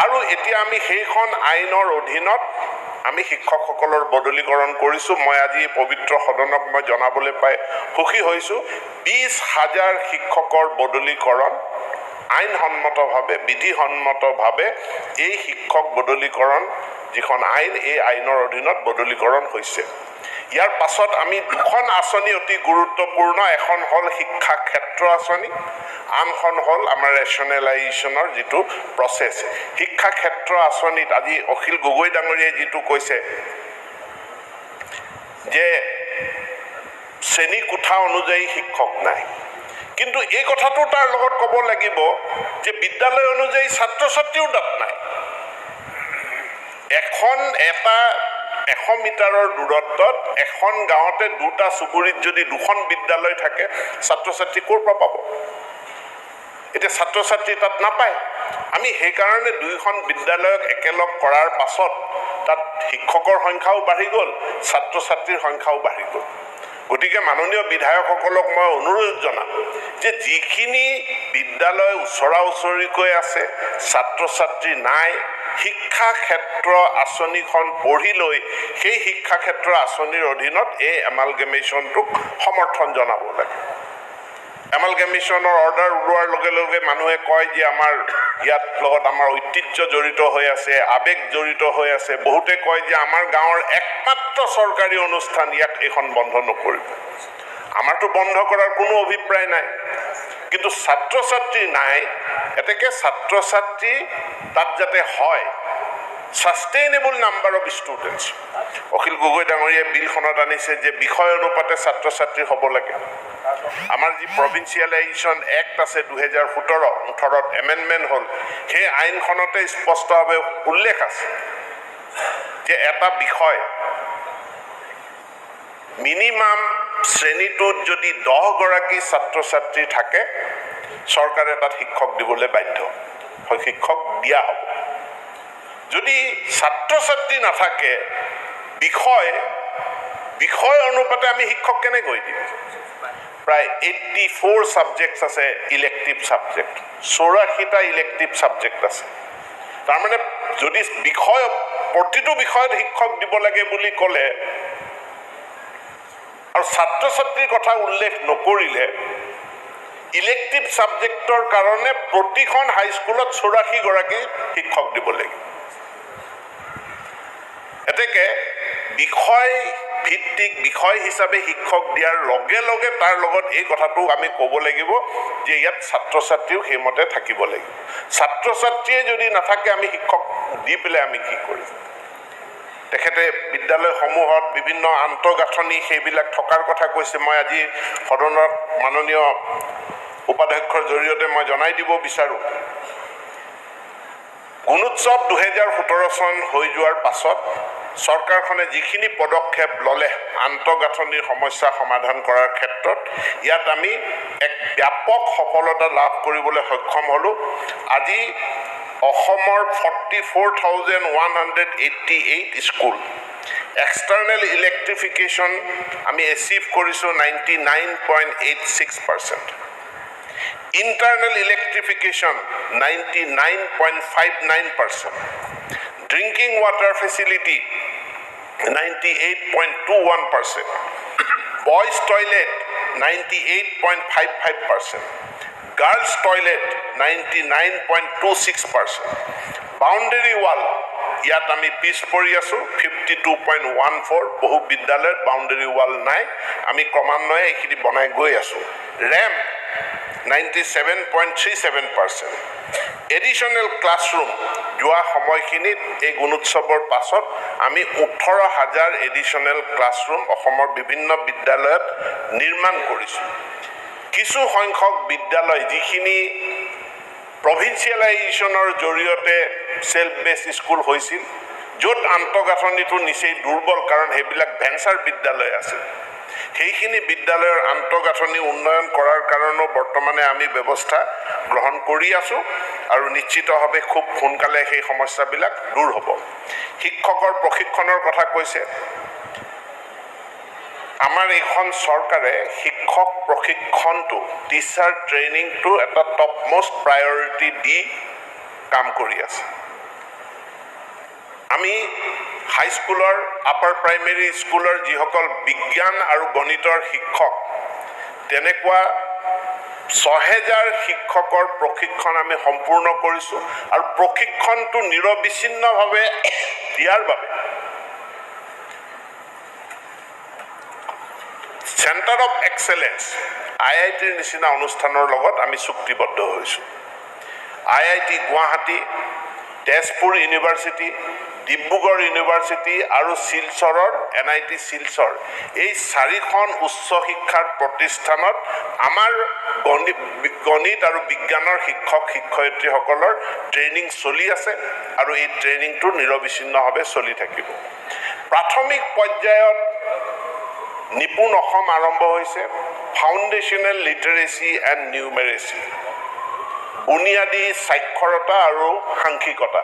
আৰু এতিয়া আমি সেইখন আইনৰ অধীনত আমি শিক্ষকসকলৰ বদলীকৰণ কৰিছোঁ। মই আজি পবিত্ৰ সদনক মই জনাবলৈ পাই সুখী হৈছোঁ, 20,000 শিক্ষকৰ বদলীকৰণ আইনসন্মতভাৱে, বিধিসন্মতভাৱে এই শিক্ষক বদলীকৰণ যিখন আইন, এই আইনৰ অধীনত বদলীকৰণ হৈছে। ইয়াৰ পাছত আমি 2খন আঁচনি অতি গুৰুত্বপূৰ্ণ, এখন হ'ল শিক্ষা ক্ষেত্ৰ আঁচনি, আনখন হ'ল আমাৰ ৰেচনেলাইজেশ্যনৰ যিটো প্ৰচেছ। শিক্ষা ক্ষেত্ৰ আঁচনিত আজি অখিল গগৈ ডাঙৰীয়াই যিটো কৈছে যে শ্ৰেণী কোঠা অনুযায়ী শিক্ষক নাই, কিন্তু এই কথাটো তাৰ লগত ক'ব লাগিব যে বিদ্যালয় অনুযায়ী ছাত্ৰ ছাত্ৰীও তাত নাই। 100 মিটাৰৰ দূৰত্বত এখন গাঁৱতে 2টা চুবুৰীত যদি 2খন বিদ্যালয় থাকে, ছাত্ৰ ছাত্ৰী ক'ৰ পৰা পাব? এতিয়া ছাত্ৰ ছাত্ৰী তাত নাপায়। আমি সেইকাৰণে 2খন বিদ্যালয়ক একেলগ কৰাৰ পাছত তাত শিক্ষকৰ সংখ্যাও বাঢ়ি গ'ল, ছাত্ৰ ছাত্ৰীৰ সংখ্যাও বাঢ়ি গ'ল। গতিকে মাননীয় বিধায়কসকলক মই অনুৰোধ জনাম যে যিখিনি বিদ্যালয় ওচৰা ওচৰিকৈ আছে, ছাত্ৰ ছাত্ৰী নাই, শিক্ষা ক্ষেত্ৰ আঁচনিখন পঢ়ি লৈ সেই শিক্ষা ক্ষেত্ৰ আঁচনিৰ অধীনত এই এমালগেমেশ্যনটোক সমৰ্থন জনাব লাগে। এমালগেমেশ্যনৰ অৰ্ডাৰ ওলোৱাৰ লগে লগে মানুহে কয় যে আমাৰ ইয়াত লগত আমাৰ ঐতিহ্য জড়িত হৈ আছে, আৱেগ জড়িত হৈ আছে। বহুতে কয় যে আমাৰ গাঁৱৰ একমাত্ৰ চৰকাৰী অনুষ্ঠান, ইয়াক এইখন বন্ধ নকৰিব। আমাৰতো বন্ধ কৰাৰ কোনো অভিপ্ৰায় নাই, কিন্তু ছাত্ৰ ছাত্ৰী নাই, এতেকে ছাত্ৰ ছাত্ৰী তাত যাতে হয়, sustainable number of students. Akhil Gogoi ডাঙৰীয়াই বিলখনত আনিছে যে বিষয় অনুপাতে ছাত্ৰ ছাত্ৰী হ'ব লাগে। আমাৰ যি প্ৰভিন্সিয়েলাইজেশ্যন এক্ট আছে 2017-18ত এমেণ্ডমেণ্ট হ'ল, সেই আইনখনতে স্পষ্টভাৱে উল্লেখ আছে যে এটা বিষয় মিনিমাম শ্ৰেণীটোত যদি 10 গৰাকী ছাত্ৰ ছাত্ৰী থাকে, চৰকাৰে তাত শিক্ষক দিবলৈ বাধ্য, শিক্ষক দিয়া হ'ব। যদি ছাত্ৰ ছাত্ৰী নাথাকে, বিষয় অনুপাতে আমি শিক্ষক কেনেকৈ দিম? প্ৰায় 84 ছাবজেক্টছ আছে ইলেক্টিভ ছাবজেক্ট, 84টা ইলেক্টিভ ছাবজেক্ট আছে। তাৰমানে যদি প্ৰতিটো বিষয়ত শিক্ষক দিব লাগে বুলি ক'লে আৰু ছাত্ৰ ছাত্ৰীৰ কথা উল্লেখ নকৰিলে, ইলেক্টিভ ছাবজেক্ট চিটৰ কাৰণে প্ৰতিখন হাইস্কুলত 84 গৰাকী শিক্ষক দিব লাগিব। এতেকে বিষয় ভিত্তিক বিষয় হিচাপে শিক্ষক দিয়াৰ লগে লগে তাৰ লগত এই কথাটো আমি ক'ব লাগিব যে ইয়াত ছাত্ৰ ছাত্ৰীও সেইমতে থাকিব লাগিব। ছাত্ৰ ছাত্ৰীয়ে যদি নাথাকে আমি শিক্ষক দি পেলাই আমি কি কৰিম? তেখেতে বিদ্যালয়সমূহত বিভিন্ন আন্তঃগাঁথনি সেইবিলাক থকাৰ কথা কৈছে। মই আজি সদনত মাননীয় উপাধ্যক্ষৰ জৰিয়তে মই জনাই দিব বিচাৰোঁ, গুণোৎসৱ 2017 চন হৈ যোৱাৰ পাছত চৰকাৰখনে যিখিনি পদক্ষেপ ল'লে আন্তঃগাঁথনিৰ সমস্যা সমাধান কৰাৰ ক্ষেত্ৰত, ইয়াত আমি এক ব্যাপক সফলতা লাভ কৰিবলৈ সক্ষম হ'লোঁ। আজি অসমৰ 44,188 স্কুল, এক্সটাৰ্নেল ইলেক্ট্ৰিফিকেশ্যন আমি এচিভ কৰিছোঁ 99.86%, internal electrification 99.59%, drinking water facility 98.21%, boys toilet 98.55%, girls toilet 99.26%, boundary wall ইয়াত আমি পিছ পৰি আছোঁ 52.14, বহু বিদ্যালয়ত বাউণ্ডেৰী ৱাল নাই, আমি ক্ৰমান্বয়ে এইখিনি বনাই গৈ আছোঁ। ৰেম্প 97.37%, এডিশ্যনেল ক্লাছৰুম যোৱা সময়খিনিত এই গুণোৎসৱৰ পাছত আমি 18,000 এডিশ্যনেল ক্লাছৰুম অসমৰ বিভিন্ন বিদ্যালয়ত নিৰ্মাণ কৰিছোঁ। কিছু সংখ্যক বিদ্যালয় যিখিনি প্ৰভিন্সিয়েলাইজেশ্যনৰ জৰিয়তে ছেল্ফ বেছ স্কুল হৈছিল, য'ত আন্তঃগাঁথনিটো নিচেই দুৰ্বল, কাৰণ সেইবিলাক ভেঞ্চাৰ বিদ্যালয় আছিল, সেইখিনি বিদ্যালয়ৰ আন্তঃগাঁথনি উন্নয়ন কৰাৰ কাৰণেও বৰ্তমানে আমি ব্যৱস্থা গ্ৰহণ কৰি আছোঁ আৰু নিশ্চিতভাৱে খুব সোনকালে সেই সমস্যাবিলাক দূৰ হ'ব। শিক্ষকৰ প্ৰশিক্ষণৰ কথা কৈছে। আমাৰ এইখন চৰকাৰে শিক্ষক প্ৰশিক্ষণটো, টিচাৰ ট্ৰেইনিংটো এটা টপ মোষ্ট প্ৰায়ৰিটি দি কাম কৰি আছে। আমি হাইস্কুলৰ, আপাৰ প্ৰাইমেৰী স্কুলৰ যিসকল বিজ্ঞান আৰু গণিতৰ শিক্ষক, তেনেকুৱা 6,000 শিক্ষকৰ প্ৰশিক্ষণ আমি সম্পূৰ্ণ কৰিছোঁ আৰু প্ৰশিক্ষণটো নিৰবিচ্ছিন্নভাৱে দিয়াৰ বাবে চেণ্টাৰ অফ এক্সেলেঞ্চ IITৰ নিচিনা অনুষ্ঠানৰ লগত আমি চুক্তিবদ্ধ হৈছোঁ। IIT Guwahati, Tezpur university, Dibrugarh university আৰু শিলচৰৰ NIT শিলচৰ, এই 4খন উচ্চ শিক্ষাৰ প্ৰতিষ্ঠানত আমাৰ গণিত আৰু বিজ্ঞানৰ শিক্ষক শিক্ষয়িত্ৰীসকলৰ ট্ৰেইনিং চলি আছে আৰু এই ট্ৰেইনিংটো নিৰবিচ্ছিন্নভাৱে চলি থাকিব। প্ৰাথমিক পৰ্যায়ত নিপুণ অসম আৰম্ভ হৈছে, ফাউণ্ডেশ্যনেল লিটাৰেচি এণ্ড নিউমেৰেচি, বুনিয়াদী সাক্ষৰতা আৰু সাংখ্যিকতা।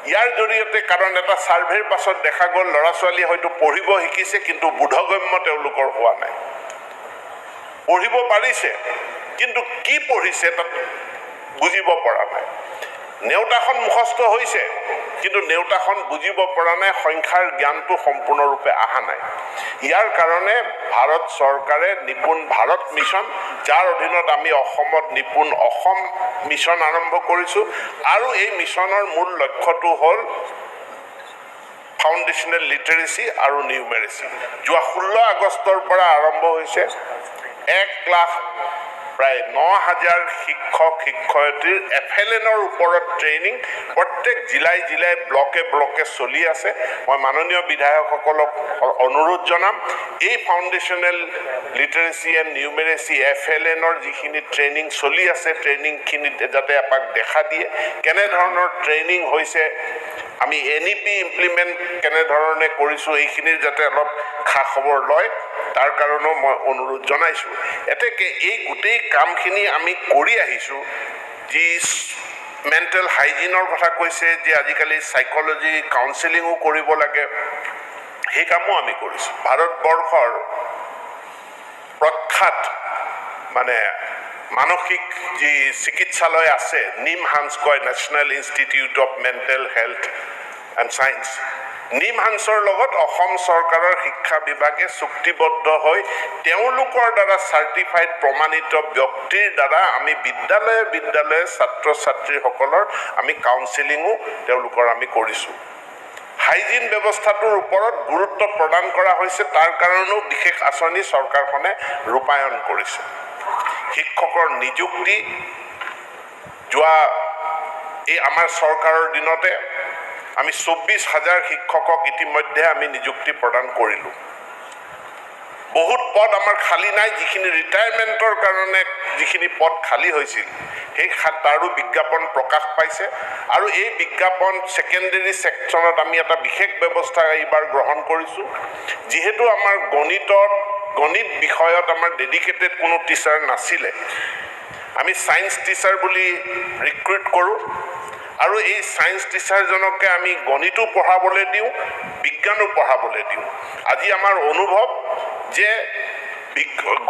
ইয়াৰ জৰিয়তে, কাৰণ এটা ছাৰ্ভেৰ পাছত দেখা গ'ল ল'ৰা ছোৱালীয়ে হয়তো পঢ়িব শিকিছে কিন্তু বোধগম্য তেওঁলোকৰ হোৱা নাই, পঢ়িব পাৰিছে কিন্তু কি পঢ়িছে তাত বুজিব পৰা নাই, নেওতাখন মুখস্থ হৈছে কিন্তু নেওতাখন বুজিব পৰা নাই, সংখ্যাৰ জ্ঞানটো সম্পূৰ্ণৰূপে অহা নাই। ইয়াৰ কাৰণে ভাৰত চৰকাৰে নিপুণ ভাৰত মিছন, যাৰ অধীনত আমি অসমত নিপুণ অসম মিছন আৰম্ভ কৰিছোঁ আৰু এই মিছনৰ মূল লক্ষ্যটো হ'ল ফাউণ্ডেশ্যনেল লিটাৰেচি আৰু নিউমেৰেচি। যোৱা 16 আগষ্টৰ পৰা আৰম্ভ হৈছে 1 লাখ প্ৰায় 9,000 শিক্ষক শিক্ষয়িত্ৰীৰ FLNৰ ওপৰত ট্ৰেইনিং প্ৰত্যেক জিলাই জিলাই ব্লকে ব্লকে চলি আছে। মই মাননীয় বিধায়কসকলক অনুৰোধ জনাম, এই ফাউণ্ডেশ্যনেল লিটাৰেচি এণ্ড নিউমেৰেচি FLNৰ যিখিনি ট্ৰেইনিং চলি আছে, ট্ৰেইনিংখিনিত যাতে এপাক দেখা দিয়ে কেনেধৰণৰ ট্ৰেইনিং হৈছে, আমি NEP ইমপ্লিমেণ্ট কেনেধৰণে কৰিছোঁ, এইখিনিৰ যাতে অলপ খা খবৰ লয়, তাৰ কাৰণেও মই অনুৰোধ জনাইছোঁ। এতেকে এই গোটেই কামখিনি আমি কৰি আহিছোঁ। যি মেণ্টেল হাইজিনৰ কথা কৈছে, যে আজিকালি সাইকোলজি কাউন্সেলিঙো কৰিব লাগে, সেই কামো আমি কৰিছোঁ। ভাৰতবৰ্ষৰ প্ৰখ্যাত মানে মানসিক যি চিকিৎসালয় আছে, নিমহান্স কয়, national institute of mental health and science, নিমহাংছৰ লগত অসম চৰকাৰৰ শিক্ষা বিভাগে চুক্তিবদ্ধ হৈ তেওঁলোকৰ দ্বাৰা চাৰ্টিফাইড প্ৰমাণিত ব্যক্তিৰ দ্বাৰা আমি বিদ্যালয়ে ছাত্ৰ ছাত্ৰীসকলৰ আমি কাউন্সেলিঙো তেওঁলোকৰ আমি কৰিছোঁ। হাইজিন ব্যৱস্থাটোৰ ওপৰত গুৰুত্ব প্ৰদান কৰা হৈছে, তাৰ কাৰণেও বিশেষ আঁচনি চৰকাৰখনে ৰূপায়ণ কৰিছে। শিক্ষকৰ নিযুক্তি যোৱা এই আমাৰ চৰকাৰৰ দিনতে আমি 24,000 শিক্ষকক ইতিমধ্যে আমি নিযুক্তি প্ৰদান কৰিলোঁ। বহুত পদ আমাৰ খালী নাই, যিখিনি ৰিটায়াৰমেণ্টৰ কাৰণে যিখিনি পদ খালী হৈছিল সেই তাৰো বিজ্ঞাপন প্ৰকাশ পাইছে। আৰু এই বিজ্ঞাপন ছেকেণ্ডেৰী ছেকশ্যনত আমি এটা বিশেষ ব্যৱস্থা এইবাৰ গ্ৰহণ কৰিছোঁ। যিহেতু আমাৰ গণিত বিষয়ত আমাৰ ডেডিকেটেড কোনো টিচাৰ নাছিলে, আমি ছায়েন্স টিচাৰ বুলি ৰিক্ৰুইট কৰোঁ আৰু এই ছায়েন্স টিচাৰজনকে আমি গণিতো পঢ়াবলৈ দিওঁ, বিজ্ঞানো পঢ়াবলৈ দিওঁ। আজি আমাৰ অনুভৱ যে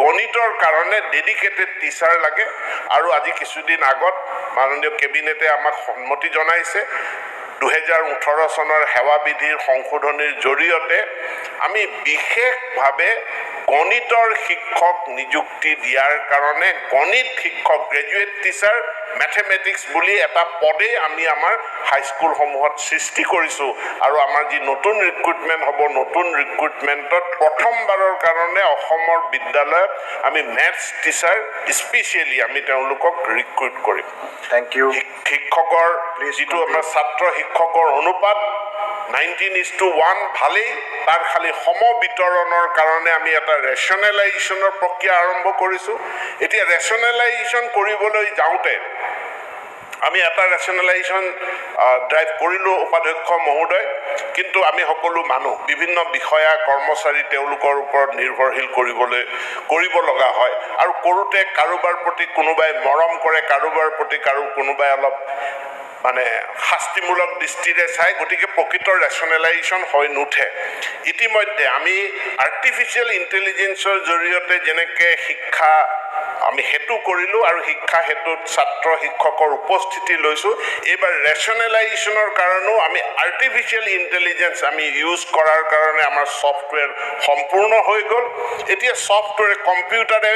গণিতৰ কাৰণে ডেডিকেটেড টিচাৰ লাগে আৰু আজি কিছুদিন আগত মাননীয় কেবিনেটে আমাক সন্মতি জনাইছে 2018 চনৰ সেৱা বিধিৰ সংশোধনীৰ জৰিয়তে আমি বিশেষভাৱে গণিতৰ শিক্ষক নিযুক্তি দিয়াৰ কাৰণে গণিত শিক্ষক গ্ৰেজুৱেট টিচাৰ মেথমেটিক্স বুলি এটা পদেই আমি আমাৰ হাইস্কুলসমূহত সৃষ্টি কৰিছোঁ। আৰু আমাৰ যি নতুন ৰিক্ৰুইটমেণ্ট হ'ব, নতুন ৰিক্ৰুইটমেণ্টত প্ৰথমবাৰৰ কাৰণে অসমৰ বিদ্যালয়ত আমি মেথছ টিচাৰ স্পেচিয়েলি আমি তেওঁলোকক ৰিক্ৰুইট কৰিম। Thank you. শিক্ষকৰ যিটো আমাৰ ছাত্ৰ শিক্ষকৰ অনুপাত 19:1 ভালেই, তাৰ খালি সমবিতৰণৰ কাৰণে আমি এটা ৰেচনেলাইজেশ্যনৰ প্ৰক্ৰিয়া আৰম্ভ কৰিছোঁ। এতিয়া ৰেচনেলাইজেশ্যন কৰিবলৈ যাওঁতে আমি এটা ৰেচনেলাইজেশ্যন ড্ৰাইভ কৰিলোঁ উপাধ্যক্ষ মহোদয়, কিন্তু আমি সকলো মানুহ বিভিন্ন বিষয়া কৰ্মচাৰী তেওঁলোকৰ ওপৰত নিৰ্ভৰশীল কৰিব লগা হয়। আৰু কৰোঁতে কাৰোবাৰ প্ৰতি কোনোবাই মৰম কৰে, কাৰোবাৰ প্ৰতি কোনোবাই অলপ মানে শাস্তিমূলক দৃষ্টিৰে চাই, গতিকে প্ৰকৃত ৰেচনেলাইজেশ্যন হৈ নুঠে। ইতিমধ্যে আমি আৰ্টিফিচিয়েল ইণ্টেলিজেন্সৰ জৰিয়তে যেনেকৈ শিক্ষা আমি হেতু কৰিলোঁ আৰু শিক্ষা হেতুত ছাত্ৰ শিক্ষকৰ উপস্থিতি লৈছোঁ, এইবাৰ ৰেচনেলাইজেশ্যনৰ কাৰণেও আমি আৰ্টিফিচিয়েল ইণ্টেলিজেন্স আমি ইউজ কৰাৰ কাৰণে আমাৰ ছফ্টৱেৰ সম্পূৰ্ণ হৈ গ'ল। এতিয়া ছফ্টৱেৰ কম্পিউটাৰে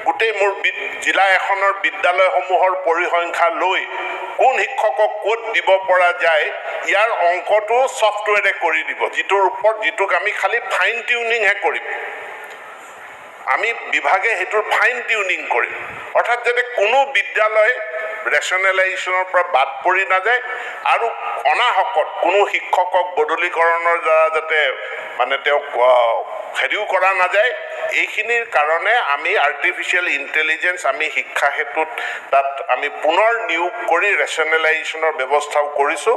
গোটেই মোৰ জিলা এখনৰ বিদ্যালয়সমূহৰ পৰিসংখ্যা লৈ কোন শিক্ষকক ক'ত দিব পৰা যায় ইয়াৰ অংকটো ছফ্টৱেৰে কৰি দিব, যিটোক আমি খালি ফাইন টিউনিংহে কৰিম। আমি বিভাগে সেইটোৰ ফাইন টিউনিং কৰিম, অৰ্থাৎ যাতে কোনো বিদ্যালয় ৰেচনেলাইজেশ্যনৰ পৰা বাদ পৰি নাযায় আৰু অনাহকত কোনো শিক্ষকক বদলীকৰণৰ দ্বাৰা যাতে মানে তেওঁক হেৰিও কৰা নাযায়, এইখিনিৰ কাৰণে আমি আৰ্টিফিচিয়েল ইণ্টেলিজেন্স আমি শিক্ষা হেতুত তাত আমি পুনৰ নিয়োগ কৰি ৰেচনেলাইজেশ্যনৰ ব্যৱস্থাও কৰিছোঁ।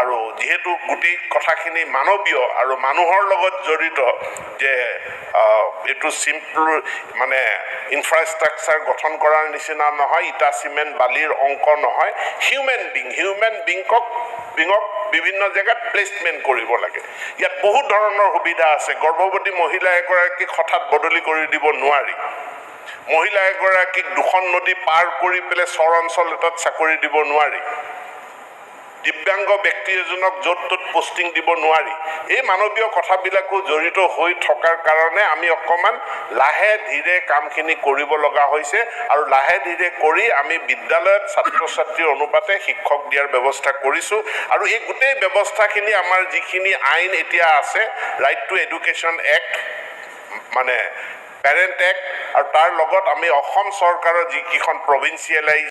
আৰু যিহেতু গোটেই কথাখিনি মানৱীয় আৰু মানুহৰ লগত জড়িত, যে এইটো চিম্পল মানে ইনফ্ৰাষ্ট্ৰাকচাৰ গঠন কৰাৰ নিচিনা নহয়, ইটা চিমেণ্ট বালিৰ অংক নহয়, হিউমেন বিঙক বিভিন্ন জেগাত প্লেচমেণ্ট কৰিব লাগে। ইয়াত বহুত ধৰণৰ সুবিধা আছে। গৰ্ভৱতী মহিলা এগৰাকীক হঠাৎ বদলি কৰি দিব নোৱাৰি, মহিলা এগৰাকীক দুখন নদী পাৰ কৰি পেলাই চৰ অঞ্চল এটাত চাকৰি দিব নোৱাৰি, দিব্যাংগ ব্যক্তি এজনক য'ত ত'ত পোষ্টিং দিব নোৱাৰি। এই মানৱীয় কথাবিলাকো জড়িত হৈ থকাৰ কাৰণে আমি অকণমান লাহে ধীৰে কামখিনি কৰিব লগা হৈছে আৰু লাহে ধীৰে কৰি আমি বিদ্যালয়ত ছাত্ৰ ছাত্ৰীৰ অনুপাতে শিক্ষক দিয়াৰ ব্যৱস্থা কৰিছোঁ। আৰু এই গোটেই ব্যৱস্থাখিনি আমাৰ যিখিনি আইন এতিয়া আছে, ৰাইট টু এডুকেশ্যন এক্ট মানে পেৰেণ্ট এক্ট, আৰু তাৰ লগত আমি অসম চৰকাৰৰ যিকেইখন প্ৰভিন্সিয়েলাইজ